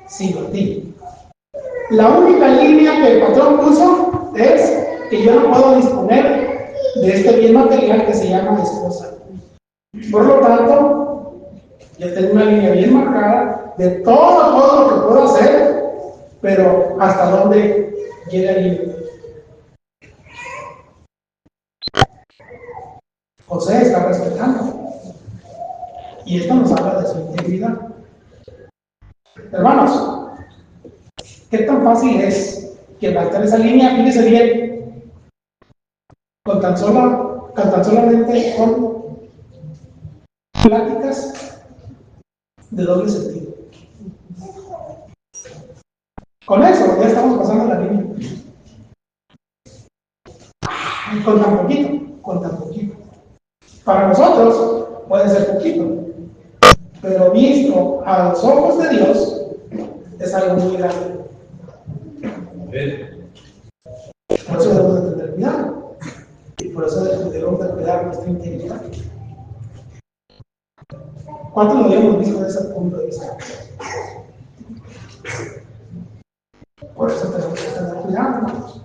sino a ti. La única línea que el patrón puso es que yo no puedo disponer de este bien material que se llama esposa. Por lo tanto, yo tengo una línea bien marcada de todo lo que puedo hacer, pero hasta dónde llega el límite. José está respetando. Y esto nos habla de su integridad. Hermanos, ¿qué tan fácil es que marcar esa línea? Fíjese bien, con tan solamente con pláticas de doble sentido. Con eso ya estamos pasando la línea. Con tan poquito. Para nosotros puede ser poquito, pero visto a los ojos de Dios es algo muy grande. Por eso debemos de tener cuidado, y por eso debemos de cuidar nuestra integridad. ¿Cuánto lo habíamos visto desde ese punto de vista? Por eso tenemos que tener cuidado, hermanos.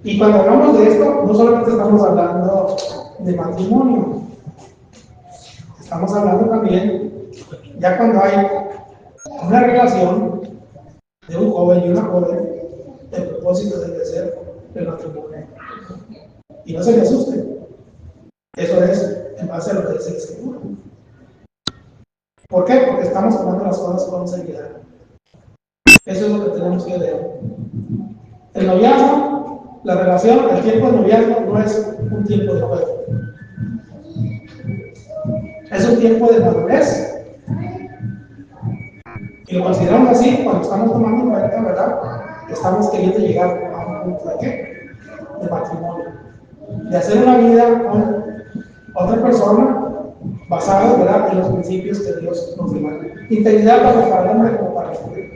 Y cuando hablamos de esto, no solamente estamos hablando de matrimonio, estamos hablando también, ya cuando hay una relación de un joven y una joven, el propósito debe ser el matrimonio. Y no se me asusten, eso es en base a lo que dice la Escritura. ¿Por qué? Porque estamos tomando las cosas con seriedad. Eso es lo que tenemos que ver. El noviazgo, la relación, el tiempo de noviazgo no es un tiempo de juego. Es un tiempo de madurez. Y lo consideramos así cuando estamos tomando en cuenta, ¿verdad? Que estamos queriendo llegar a un punto de ¿qué? De matrimonio. De hacer una vida con otra persona basada, ¿verdad?, en los principios que Dios nos demanda. Integridad tanto para el hombre como para la mujer.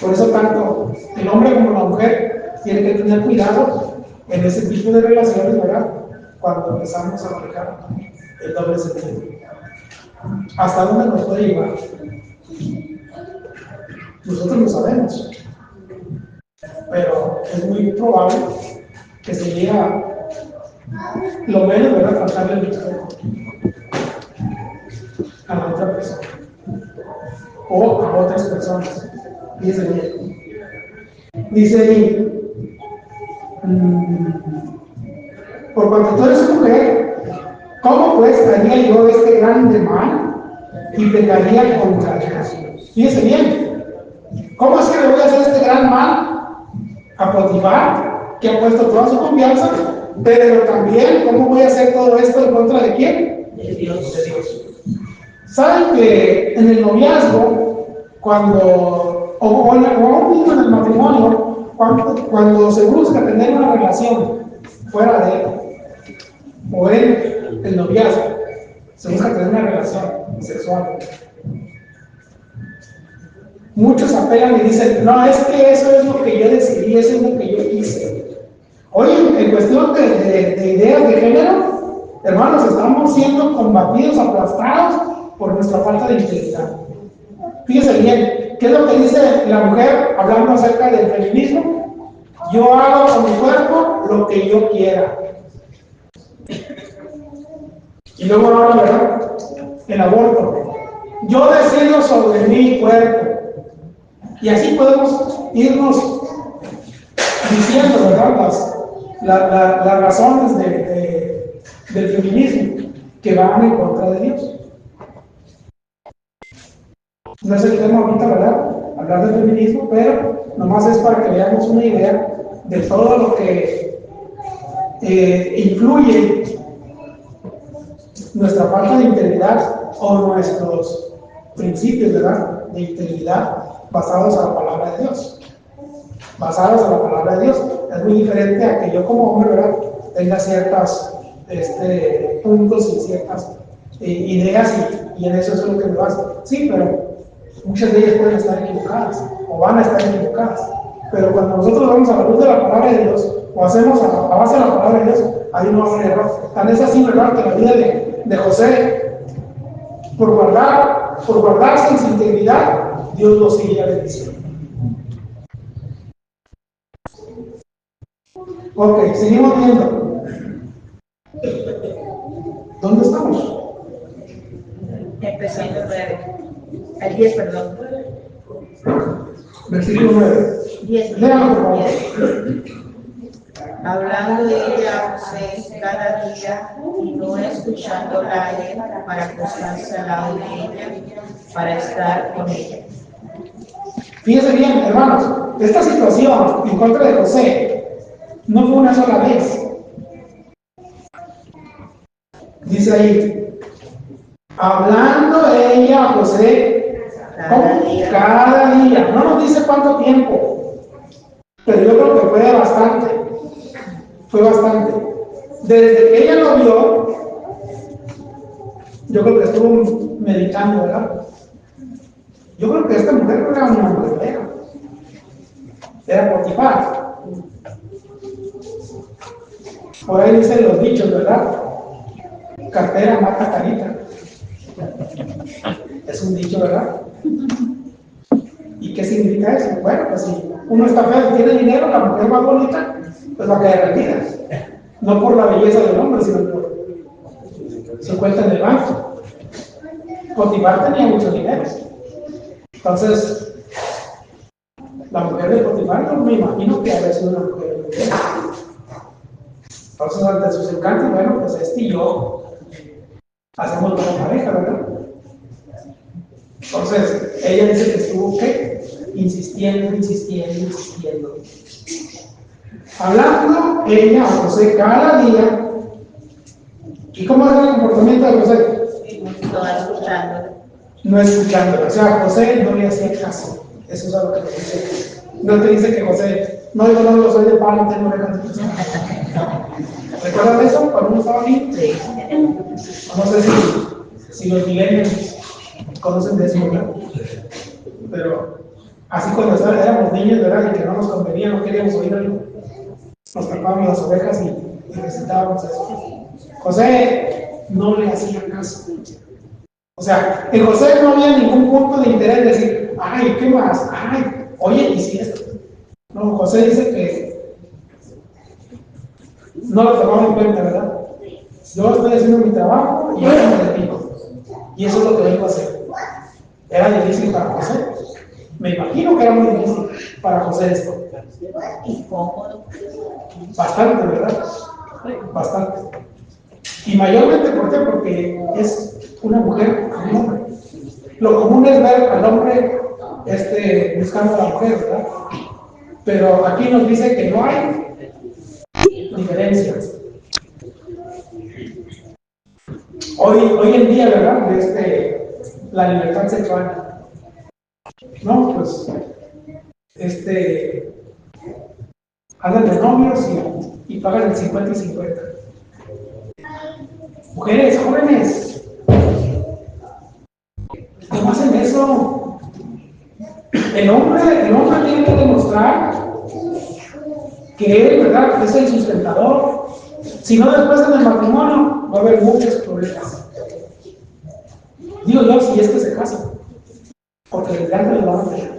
Por eso tanto el hombre como la mujer tienen que tener cuidado en ese tipo de relaciones, ¿verdad?, cuando empezamos a manejar el doble sentido. ¿Hasta dónde nos puede llevar? Nosotros lo sabemos, pero es muy probable que se llegue a lo menos, ¿verdad?, faltarle el respeto a la otra persona o a otras personas. Fíjense bien. Dice ahí, por cuanto tú eres mujer, ¿cómo pues haría yo este grande mal y pecaría contra Dios? Fíjese bien, ¿cómo es que le voy a hacer este gran mal a Potifar, que ha puesto toda su confianza? Pero también, ¿cómo voy a hacer todo esto en contra de quién? De Dios. De Dios. ¿Saben que en el noviazgo, o aún mismo en el matrimonio, cuando se busca tener una relación fuera de él, o en el noviazgo, se busca tener una relación sexual? Muchos apelan y dicen, no, es que eso es lo que yo decidí, eso es lo que yo quise. Oye, en cuestión de de ideas de género, hermanos, estamos siendo combatidos, aplastados por nuestra falta de integridad. Fíjese bien, ¿qué es lo que dice la mujer hablando acerca del feminismo? Yo hago con mi cuerpo lo que yo quiera. Y luego ahora, ¿verdad? El aborto. Yo decido sobre mi cuerpo. Y así podemos irnos diciendo, ¿verdad? Las razones del feminismo que van en contra de Dios. No es el tema ahorita, ¿verdad? Hablar del feminismo, pero nomás es para que veamos una idea de todo lo que influye nuestra falta de integridad o nuestros principios, ¿verdad?, de integridad basados a la palabra de Dios. Basados a la palabra de Dios. Es muy diferente a que yo como hombre, ¿verdad?, tenga ciertas puntos y ciertas ideas y en eso es lo que me baso. Sí, pero muchas de ellas pueden estar equivocadas o van a estar equivocadas. Pero cuando nosotros vamos a la luz de la palabra de Dios o hacemos a base de la palabra de Dios, ahí no va a haber error. Tan es así, ¿verdad?, que la vida de José, por guardarse en su integridad, Dios lo seguía bendiciendo. Ok, seguimos viendo. ¿Dónde estamos? Empezando al 10, perdón. Versículo 9. 10. Léalo, por favor. Hablando de ella a José cada día y no escuchándola a él para acostarse al lado de ella, para estar con ella. Fíjense bien, hermanos, esta situación en contra de José no fue una sola vez. Dice ahí, hablando ella a José cada día. No nos dice cuánto tiempo, pero yo creo que fue bastante. Fue bastante. Desde que ella lo vio, yo creo que estuvo meditando, ¿verdad? Yo creo que esta mujer no era una mujer, era Potifar. Por ahí dicen los dichos, ¿verdad? Cartera mata carita. Es un dicho, ¿verdad? ¿Y qué significa eso? Bueno, pues si uno está feo y tiene dinero, la mujer más bonita, pues va a caer rendida. No por la belleza del hombre, sino por su cuenta en el banco. Potifar tenía mucho dinero. Entonces, la mujer de Potifar, yo me imagino que había sido una mujer de dinero. Entonces, ante sus encantos, bueno, pues este y yo hacemos una pareja, ¿verdad? Entonces, ella dice que estuvo, ¿qué? Insistiendo. Hablando ella a José cada día. ¿Y cómo era el comportamiento de José? No escuchándolo. No escuchándolo. O sea, José no le hacía caso. Eso es algo que nos dice. No te dice que José, no, yo no soy de palo, tengo orejas de persona. ¿Recuerdan eso? Cuando uno estaba aquí. Sí. No sé si los milenios conocen de eso, ¿verdad? Pero así cuando éramos niños, ¿verdad? Y que no nos convenía, no queríamos oír algo, nos tapábamos las orejas y recitábamos eso. José no le hacía caso. O sea, en José no había ningún punto de interés de decir, ay, ¿qué más? Ay, oye, ¿y si esto? No, José dice que no lo tomaba en cuenta, ¿verdad? Yo estoy haciendo mi trabajo y yo me dedico. Y eso es lo que vengo a hacer. ¿Era difícil para José? Me imagino que era muy difícil para José esto. Incómodo. Bastante, ¿verdad? Bastante. Y mayormente, ¿por qué? Porque es una mujer con un hombre. Lo común es ver al hombre buscando a la mujer, ¿verdad? Pero aquí nos dice que no hay diferencias. Hoy en día, ¿verdad? La libertad sexual. No, pues, andan de novios y pagan el 50 y 50. Mujeres, jóvenes, ¿cómo hacen eso? El hombre tiene que demostrar que él, ¿verdad?, es el sustentador, Si no, después en el matrimonio va a haber muchos problemas. Digo yo, si es que se casan, porque el grande le van a pelear.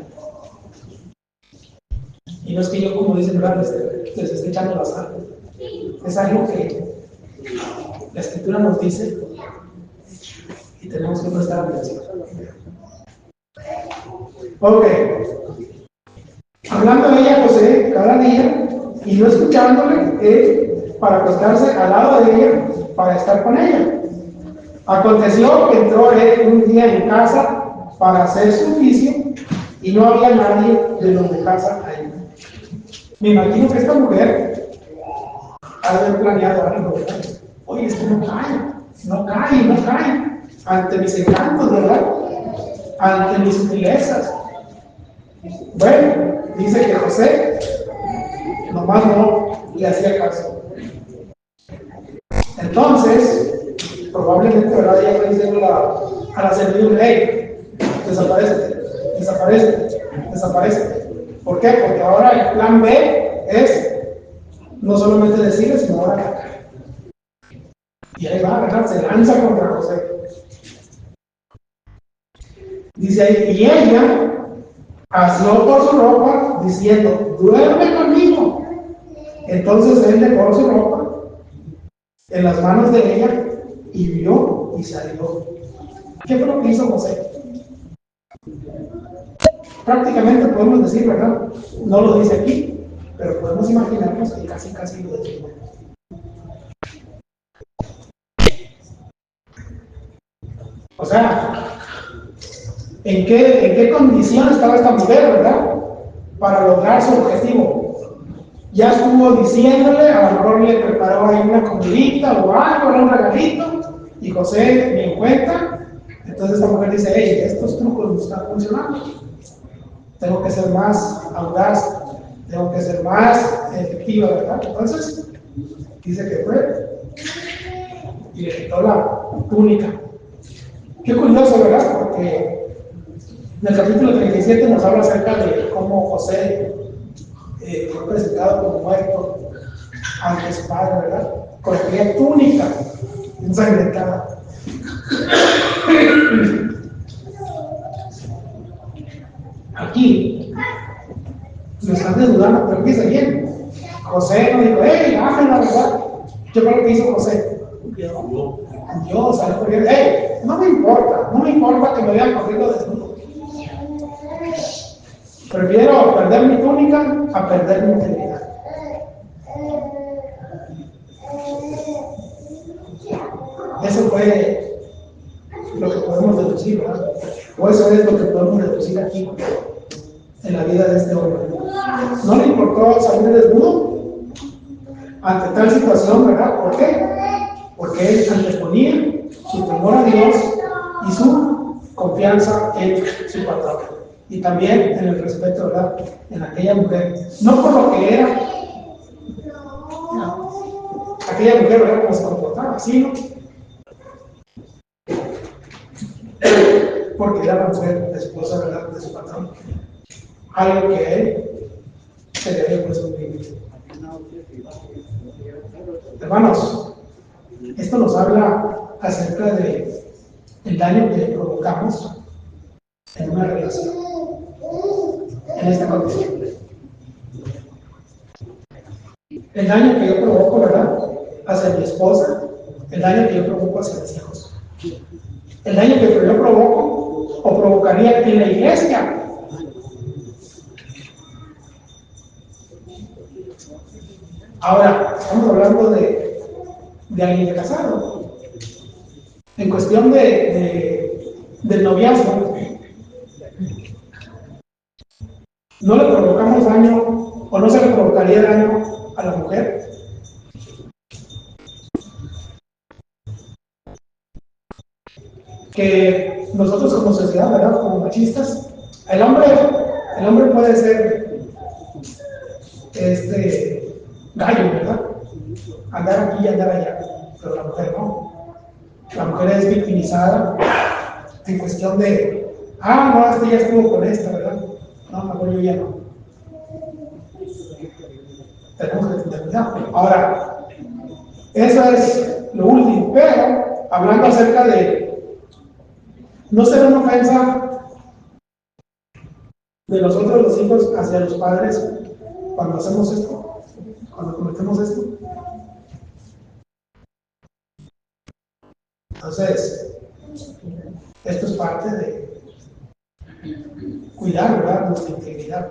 Y no es que yo, como dicen, les esté echando la sal. Es algo que la Escritura nos dice y tenemos que prestar atención. Ok. Hablando de ella, José, cada día, y no escuchándole, para acostarse al lado de ella, para estar con ella. Aconteció que entró él un día en casa para hacer su oficio, y no había nadie de los de casa ahí. Me imagino que esta mujer ha de haber planeado algo, ¿verdad? Oye, esto no cae ante mis encantos, ¿verdad? Ante mis sutilezas. Bueno, dice que José nomás no le hacía caso. Entonces, probablemente, ¿verdad? Ella fue diciendo a la servidumbre: hey, desaparece. ¿Por qué? Porque ahora el plan B es no solamente decirle, sino ahora atacar. Y ahí va, ¿verdad? Se lanza contra José. Dice ahí, y ella asió por su ropa, diciendo: duerme conmigo. Entonces él dejó su ropa en las manos de ella y vio y salió. ¿Qué fue lo que hizo José? Prácticamente podemos decir, ¿verdad? No lo dice aquí, pero podemos imaginarnos que casi lo decimos. O sea, ¿en qué condición estaba esta mujer, verdad? Para lograr su objetivo. Ya estuvo diciéndole, a lo mejor le preparó ahí una comidita o algo, un regalito, y José ni en cuenta. Entonces esta mujer dice: hey, estos trucos no están funcionando. Tengo que ser más audaz, tengo que ser más efectiva, ¿verdad? Entonces, dice que fue y le quitó la túnica. Qué curioso, ¿verdad? Porque en el capítulo 37 nos habla acerca de cómo José fue presentado como muerto ante su padre, ¿verdad? Con aquella túnica ensangrentada. Aquí lo están desnudando, pero dice bien. José no dijo: hey, la verdad. ¿Qué fue lo que hizo José? Dios, salió corriendo. Hey, no me importa que me vean corriendo desnudo. Prefiero perder mi túnica a perder mi integridad. Eso fue lo que podemos deducir, ¿verdad? O eso es lo que podemos deducir aquí en la vida de este hombre. No le importó salir desnudo ante tal situación, ¿verdad? ¿Por qué? Porque él anteponía su temor a Dios y su confianza en su patrón. Y también en el respeto, ¿verdad?, en aquella mujer. No por lo que era, no, aquella mujer, ¿verdad?, como se comportaba, sino porque era la mujer, la esposa, ¿verdad?, de su patrón. Algo que a él se le había puesto un límite. Hermanos, esto nos habla acerca de el daño que provocamos en una relación, en esta condición. El daño que yo provoco, ¿verdad?, hacia mi esposa, el daño que yo provoco hacia mis hijos, el daño que yo provoco o provocaría en la iglesia. Ahora, estamos hablando de alguien de casado. En cuestión del noviazgo, ¿no le provocamos daño o no se le provocaría daño a la mujer? Que nosotros como sociedad, ¿verdad?, como machistas, el hombre puede ser gallo, ¿verdad?, andar aquí y andar allá, pero la mujer no. La mujer es victimizada en cuestión de: no, ya estuvo con esta, ¿verdad? No, mejor yo ya no. Tenemos que tener cuidado. Ahora, Eso es lo último. Pero, hablando acerca de, no será una ofensa de nosotros los hijos hacia los padres cuando hacemos esto, cuando cometemos esto. Entonces, esto es parte de cuidar, ¿verdad?, nuestra integridad,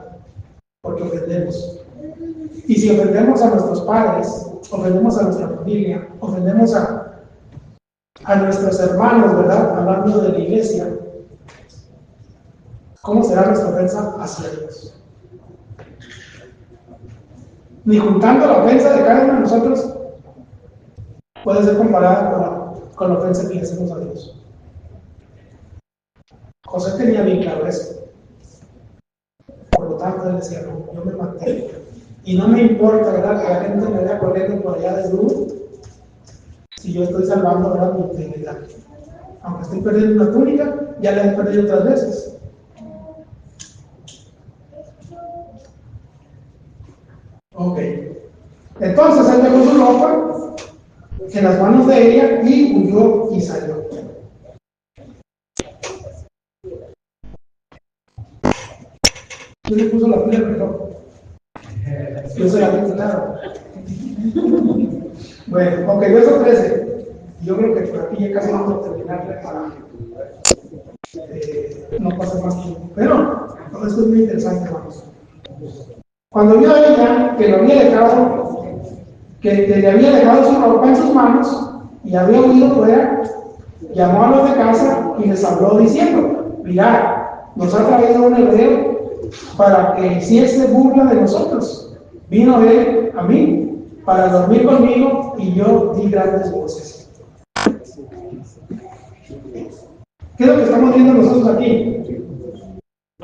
porque ofendemos. Y si ofendemos a nuestros padres, ofendemos a nuestra familia, ofendemos a nuestros hermanos, ¿verdad?, hablando de la iglesia, ¿cómo será nuestra ofensa hacia Dios? Ni juntando la ofensa de cada uno de nosotros puede ser comparada con la ofensa que le hacemos a Dios. José tenía bien claro eso. Por lo tanto, él decía, no, yo me mantengo. Y no me importa, ¿verdad?, que la gente me vea corriendo por allá desnudo, si yo estoy salvando, ¿verdad?, mi integridad. Aunque estoy perdiendo una túnica, ya la he perdido otras veces. Ok. Entonces él dejó su ropa en las manos de ella y huyó y salió. ¿Quién le puso la pila al reloj? Yo soy la claro. Bueno, ok, verso 13. Yo creo que por aquí ya casi vamos a terminar para no pasar más tiempo. Pero esto es muy interesante, hermanos. Cuando vio a ella que lo había dejado, que le había dejado su ropa en sus manos y había huido fuera, llamó a los de casa y les habló diciendo: mirad, nos ha traído un hebreo para que hiciese burla de nosotros. Vino él a mí para dormir conmigo y yo di grandes voces. ¿Qué es lo que estamos viendo nosotros aquí?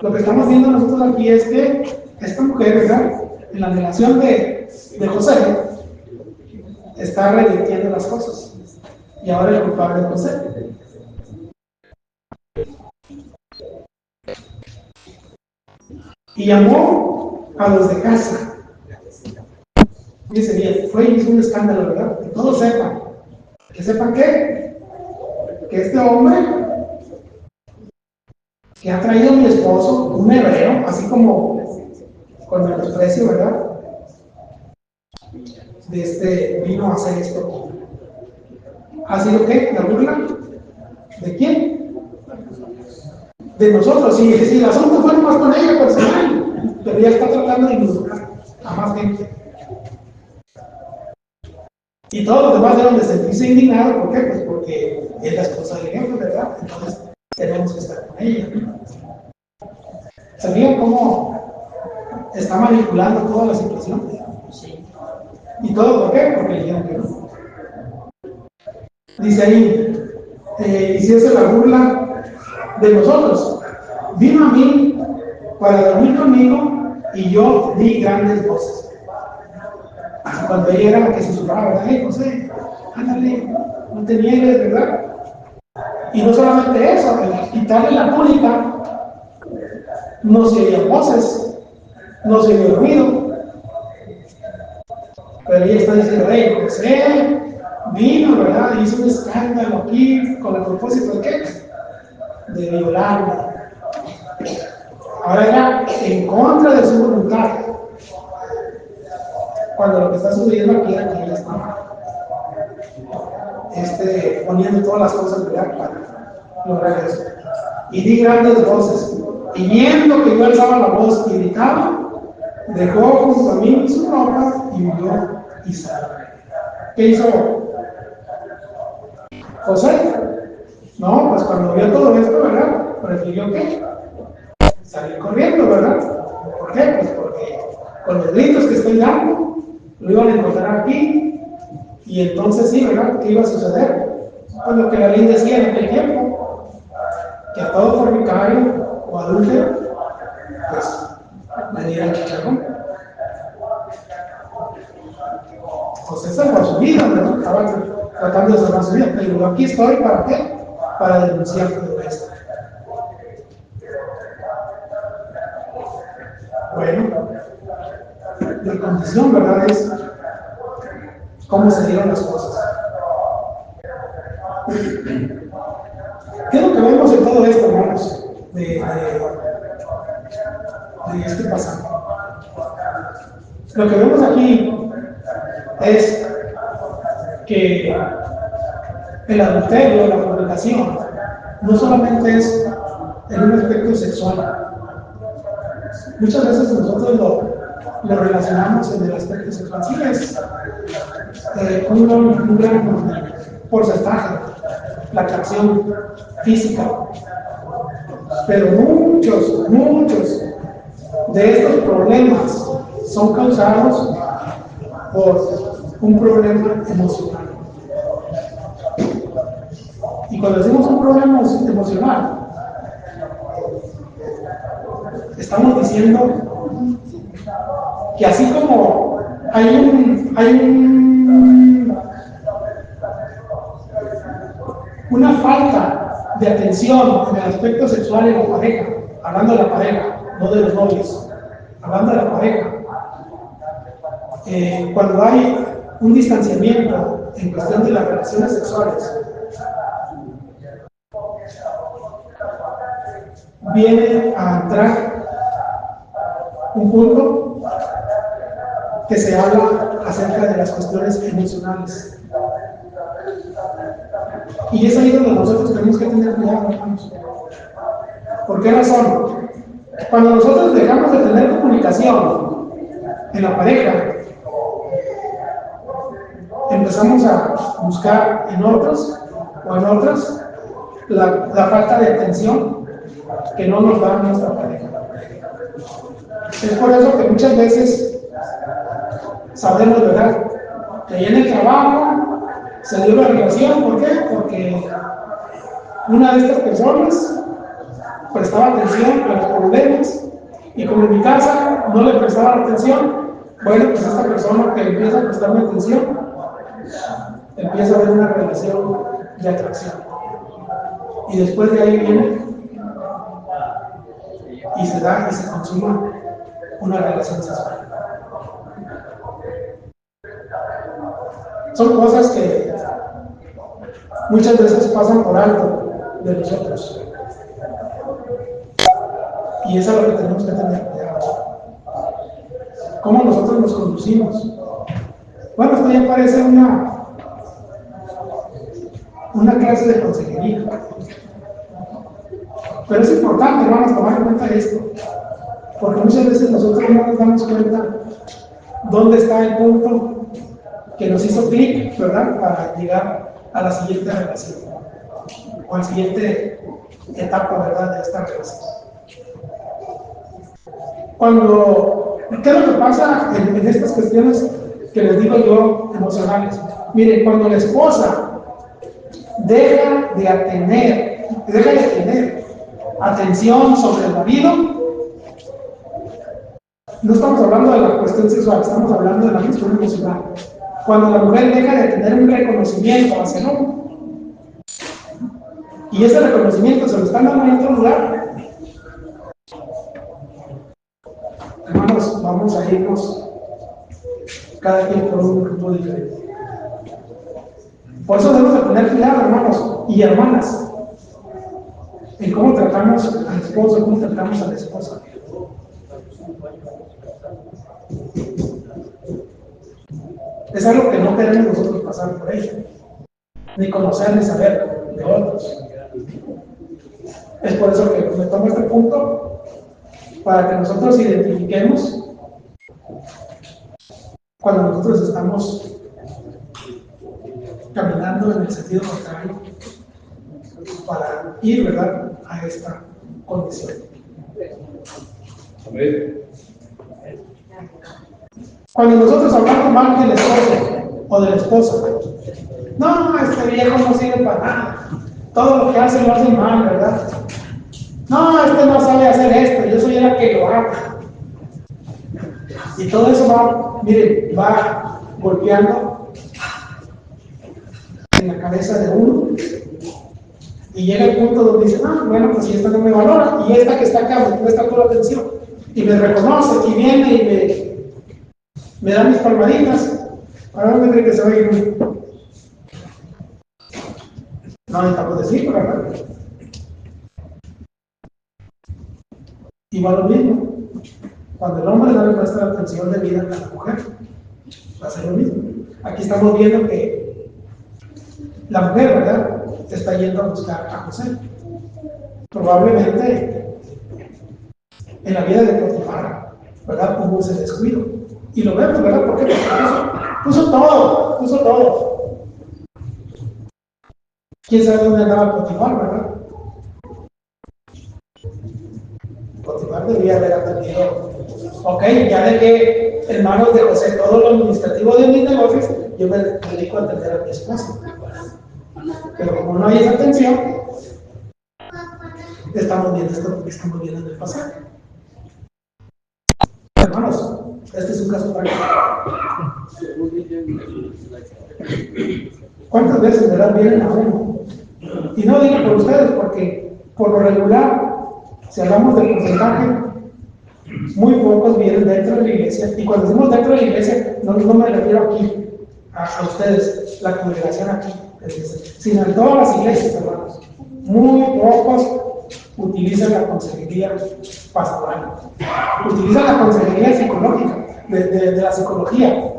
Lo que estamos viendo nosotros aquí es que esta mujer, ¿verdad?, en la relación de José, está revirtiendo las cosas. Y ahora el culpable es José. Y llamó a los de casa. Dice bien, fue y hizo un escándalo, ¿verdad? Que todos sepan. ¿Que sepan qué? Que este hombre que ha traído a mi esposo, un hebreo, así como con menosprecio, ¿verdad?, vino a hacer esto. ¿Ha sido qué? ¿La burla? ¿De quién? De nosotros. Sí, el asunto fue más con ella personal, pero ella está tratando de involucrar a más gente. Y todos los demás deben de sentirse indignados. ¿Por qué? Pues porque es la esposa del jefe, ¿verdad? Entonces tenemos que estar con ella. ¿Sabían cómo está manipulando toda la situación? Sí. ¿Y todo por qué? Porque le dijeron que no. Dice ahí, hiciese la burla de nosotros. Vino a mí para dormir conmigo y yo di grandes voces. Cuando ella era la que susurraba, ¿verdad? Hey, José, ándale, no te niegues, ¿verdad? Y no solamente eso, al quitarle la túnica, no se oían voces, no se oía ruido. Pero ella está diciendo, hey, José vino, ¿verdad? Hizo un escándalo aquí con el propósito de ¿qué? De violarla. Ahora era en contra de su voluntad. Cuando lo que está sucediendo aquí era que ella estaba poniendo todas las cosas, ¿verdad?, para lograr eso. Y di grandes voces. Y viendo que yo alzaba la voz y gritaba, dejó junto a mí su ropa y huyó y salió. ¿Qué hizo José? No, pues cuando vio todo esto, ¿verdad?, prefirió ¿qué? Salir corriendo, ¿verdad? ¿Por qué? Pues porque con los gritos que estoy dando, lo iban a encontrar aquí, y entonces sí, ¿verdad?, ¿qué iba a suceder? Pues lo que la ley decía en aquel tiempo, que a todo fornicario o adúltero, pues, le dieran chicharrón. José salvó su vida, ¿verdad? Estaba tratando de salvar su vida, pero aquí estoy, ¿para qué? Para denunciar todo esto. Bueno, la condición, ¿verdad?, es cómo se dieron las cosas. ¿Qué es lo que vemos en todo esto, hermanos? De este pasaje. Lo que vemos aquí es que el adulterio, la fornicación, no solamente es en un aspecto sexual. Muchas veces nosotros lo relacionamos en el aspecto sexual. Sí, es un gran porcentaje, la atracción física. Pero muchos de estos problemas son causados por un problema emocional. Y cuando decimos un problema emocional, estamos diciendo que así como hay una falta de atención en el aspecto sexual en la pareja, hablando de la pareja, no de los novios, hablando de la pareja, cuando hay un distanciamiento en cuestión de las relaciones sexuales, viene a entrar un punto que se habla acerca de las cuestiones emocionales. Y es ahí donde nosotros tenemos que tener cuidado, hermanos. ¿Por qué razón? Cuando nosotros dejamos de tener comunicación en la pareja, empezamos a buscar en otros o en otras la falta de atención que no nos da nuestra pareja. Es por eso que muchas veces sabemos, ¿verdad?, que en el trabajo se dio una relación. ¿Por qué? Porque una de estas personas prestaba atención a los problemas, y como en mi casa no le prestaba atención, bueno, pues esta persona que empieza a prestarme atención, empieza a haber una relación de atracción. Y después de ahí viene y se da y se consuma una relación sexual. Son cosas que muchas veces pasan por alto de nosotros. Y eso es lo que tenemos que tener cuidado. ¿Cómo nosotros nos conducimos? Bueno, esto ya parece una clase de consejería. Pero es importante, hermanos, tomar en cuenta esto, porque muchas veces nosotros no nos damos cuenta dónde está el punto que nos hizo clic, ¿verdad?, para llegar a la siguiente relación, o a la siguiente etapa, ¿verdad?, de esta relación. ¿Qué es lo que pasa en estas cuestiones que les digo yo emocionales? Miren, cuando la esposa deja de tener atención sobre el marido, no estamos hablando de la cuestión sexual, estamos hablando de la cuestión emocional. Cuando la mujer deja de tener un reconocimiento hacia el hombre, y ese reconocimiento se lo están dando en otro lugar, hermanos, vamos a irnos cada quien por un grupo diferente. Por eso debemos de tener cuidado, hermanos y hermanas, en cómo tratamos al esposo, cómo tratamos a la esposa. Es algo que no queremos nosotros pasar por ello, ni conocer ni saber de otros. Es por eso que me tomo este punto, para que nosotros identifiquemos cuando nosotros estamos caminando en el sentido contrario para ir, ¿verdad?, a esta condición. Amén. Cuando nosotros hablamos mal del esposo o de la esposa, no, este viejo no sirve para nada, todo lo que hace lo hace mal, ¿verdad? No, este no sabe hacer esto, yo soy la que lo hago. Y todo eso va golpeando en la cabeza de uno, y llega el punto donde dice, bueno, pues si esta no me valora, y esta que está acá me presta toda la atención y me reconoce y viene y me da mis palmaditas, ¿Ahora dónde cree que se va a ir? No necesitamos decir, ¿verdad? Y va lo mismo. Cuando el hombre no le presta la atención de vida a la mujer, va a ser lo mismo. Aquí estamos viendo que la mujer, ¿verdad?, está yendo a buscar a José. Probablemente en la vida de Potifar, ¿verdad?, hubo ese descuido. Y lo vemos, ¿verdad? ¿Por qué? Porque puso todo. ¿Quién sabe dónde andaba Potifar, verdad? Potifar debía haber aprendido. Ok, ya de que en manos de José todo lo administrativo de mis negocios, yo me dedico a atender a mi esposa. Pero como no hay esa atención, estamos viendo esto que estamos viendo en el pasaje. Hermanos, este es un caso práctico. ¿Cuántas veces, verdad, vienen a uno? Y no digo por ustedes, porque por lo regular, si hablamos del porcentaje, muy pocos vienen dentro de la iglesia. Y cuando decimos dentro de la iglesia, no me refiero aquí, a ustedes, la congregación aquí, sino en todas las iglesias, hermanos. Muy pocos utilizan la consejería pastoral. Utilizan la consejería psicológica, de la psicología.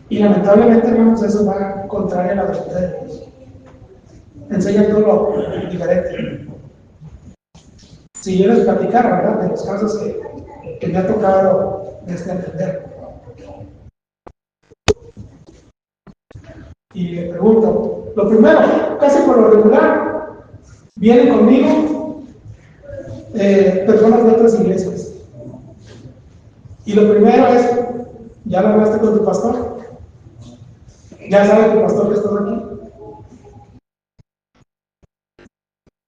Y lamentablemente, hermanos, eso va contrario a la verdad de Dios. Enseña todo lo diferente. Si yo les platicara, ¿verdad?, de los casos que me ha tocado entender. Y le pregunto, lo primero, casi por lo regular, vienen conmigo personas de otras iglesias. Y lo primero es, ¿ya lo hablaste con tu pastor? ¿Ya sabe tu pastor que estás aquí?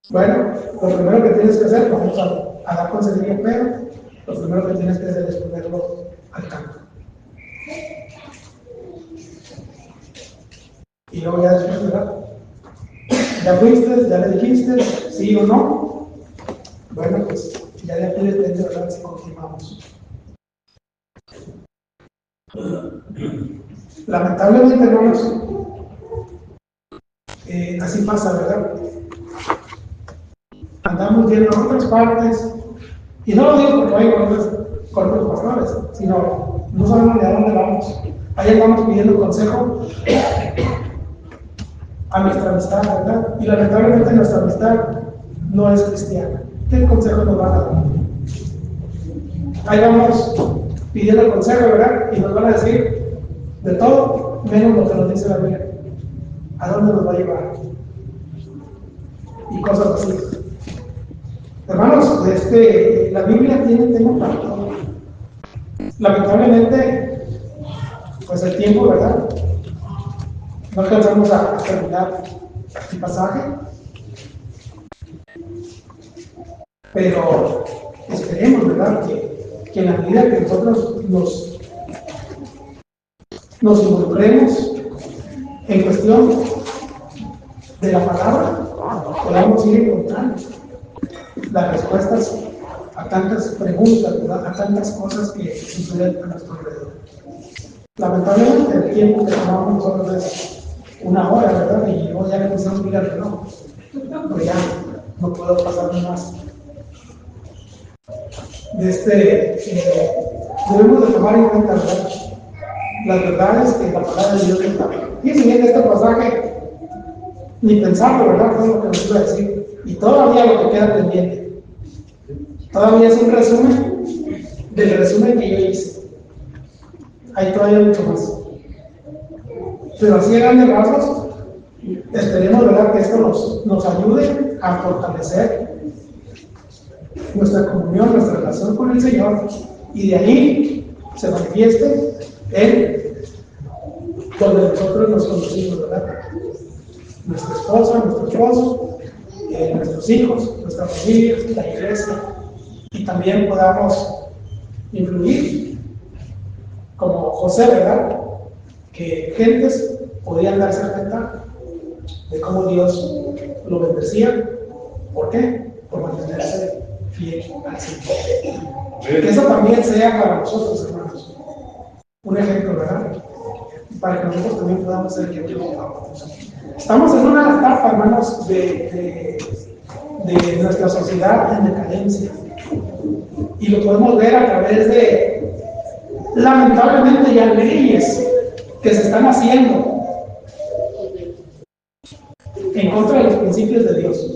Bueno, lo primero que tienes que hacer, vamos a dar consejería, pero lo primero que tienes que hacer es ponerlo al campo. Y luego ya después, ¿verdad? ¿Ya fuiste? ¿Ya le dijiste? ¿Sí o no? Bueno, pues ya de aquí depende, ¿verdad?, si continuamos. Lamentablemente, hermanos, así pasa, ¿verdad? Andamos viendo otras partes, y no lo digo porque vaya con otros pastores, sino no sabemos de dónde vamos. Ahí andamos pidiendo consejo a nuestra amistad, ¿verdad? Y lamentablemente nuestra amistad no es cristiana. ¿Qué consejo nos van a dar? Ahí vamos pidiendo consejo, ¿verdad? Y nos van a decir de todo, menos lo que nos dice la Biblia. ¿A dónde nos va a llevar? Y cosas así. Hermanos, la Biblia tiene tema para todo. Lamentablemente, pues el tiempo, ¿verdad?, no alcanzamos a terminar el pasaje, pero esperemos, ¿verdad?, que en la medida que nosotros nos involucremos en cuestión de la palabra, podamos ir encontrando las respuestas a tantas preguntas, ¿verdad?, a tantas cosas que suceden a nuestro alrededor. Lamentablemente, el tiempo que tomamos nosotros es 1 hora, ¿verdad? Y luego ya le pusimos que ir al reloj. Pero ya no puedo pasar más. Debemos de tomar en cuenta, ¿verdad?, las verdades que la palabra de Dios nos da. Fíjense bien, este pasaje, ni pensarlo, ¿verdad?, todo lo que nos iba a decir. Y todavía lo que queda pendiente. Todavía es un resumen del resumen que yo hice. Hay todavía mucho más. Pero así a grandes rasgos, esperemos, ¿verdad?, que esto nos ayude a fortalecer nuestra comunión, nuestra relación con el Señor, y de ahí se manifieste en donde nosotros nos conocimos, ¿verdad? Nuestra esposa, nuestro esposo, nuestros hijos, nuestra familia, la iglesia, y también podamos influir como José, ¿verdad?, que gentes podían darse cuenta de cómo Dios lo bendecía. ¿Por qué? Por mantenerse fiel al Señor. Que eso también sea para nosotros, hermanos. un ejemplo, ¿verdad? Para que nosotros también podamos ser ejemplo. Estamos en una etapa, hermanos, de nuestra sociedad en decadencia. Y lo podemos ver a través de, lamentablemente, ya leyes que se están haciendo en contra de los principios de Dios.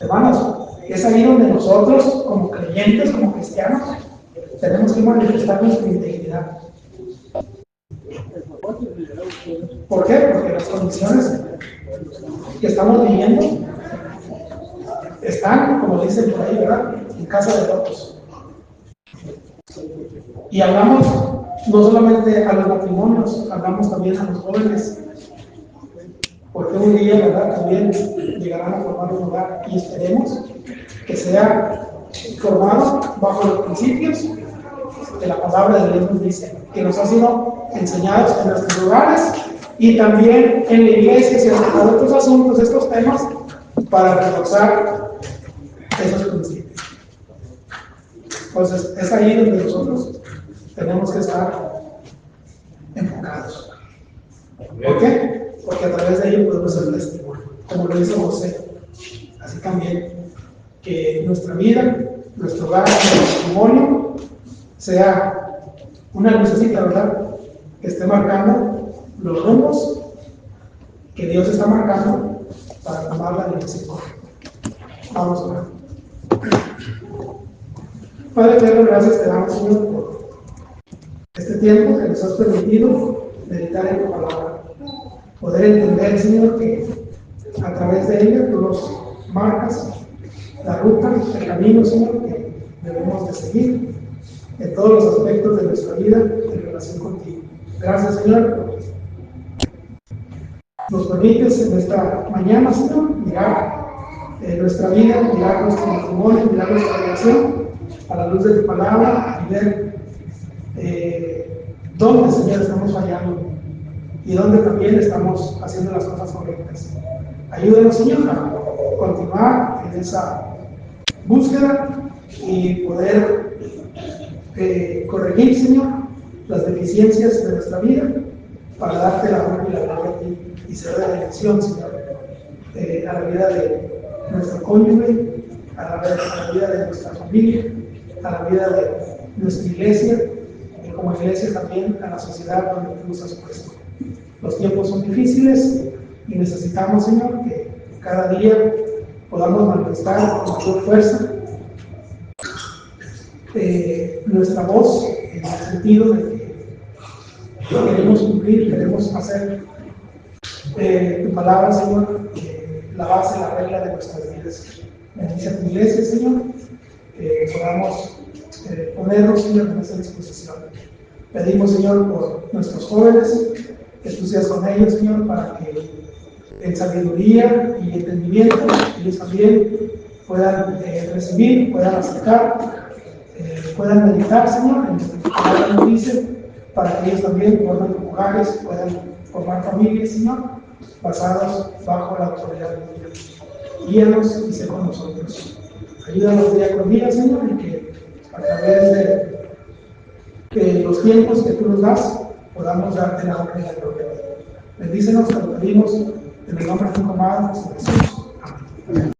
Hermanos, es ahí donde nosotros, como creyentes, como cristianos, tenemos que manifestar nuestra integridad. ¿Por qué? Porque las condiciones que estamos viviendo están, como dicen por ahí, ¿verdad?, en casa de todos. Y hablamos no solamente a los matrimonios, hablamos también a los jóvenes. Porque un día, ¿verdad?, también llegarán a formar un hogar y esperemos que sea formado bajo los principios que la palabra de Dios nos dice, que nos ha sido enseñados en nuestros hogares y también en la iglesia. Se han tratado estos asuntos, estos temas, para reforzar esos principios. Entonces, es ahí donde nosotros tenemos que estar enfocados. ¿Por qué? Porque a través de ello podemos ser testimonio, como lo hizo José. Así también, que nuestra vida, nuestro hogar, nuestro testimonio sea una lucecita, ¿verdad?, que esté marcando los rumbos que Dios está marcando para tomar la dirección correcta. Vamos a orar. Padre eterno, gracias te damos, Señor, por este tiempo que nos has permitido meditar en tu palabra. Poder entender, Señor, que a través de ella tú nos marcas la ruta, el camino, Señor, que debemos de seguir en todos los aspectos de nuestra vida en relación contigo. Gracias, Señor, porque nos permites en esta mañana, Señor, mirar nuestra vida, mirar nuestro matrimonio, mirar nuestra relación a la luz de tu palabra y ver dónde, Señor, estamos fallando y dónde también estamos haciendo las cosas correctas. Ayúdanos, Señor, a continuar en esa búsqueda y poder corregir, Señor, las deficiencias de nuestra vida para darte la honra y la gloria a ti y ser de bendición, Señor, a la vida de nuestro cónyuge, a la vida de nuestra familia, a la vida de nuestra iglesia y como iglesia también a la sociedad donde tú nos has puesto. Los tiempos son difíciles y necesitamos, Señor, que cada día podamos manifestar con mayor fuerza nuestra voz en el sentido de que queremos cumplir, queremos hacer tu palabra, Señor, la base, la regla de nuestras vidas. Bendice a tu iglesia, Señor, que podamos ponernos, Señor, en esa disposición. Pedimos, Señor, por nuestros jóvenes, que tú seas con ellos, Señor, para que en sabiduría y entendimiento ellos también puedan recibir, puedan acercar, puedan meditar, Señor, en lo que tu palabra nos dice, para que ellos también formen hogares, puedan formar familias, Señor, basados bajo la autoridad de Dios. Guíanos y sé con nosotros. Ayúdanos día con día, Señor, y que a través de los tiempos que tú nos das, podamos darte la honra y la gloria. Bendícenos, te lo pedimos en el nombre de tu amado Jesús. Amén.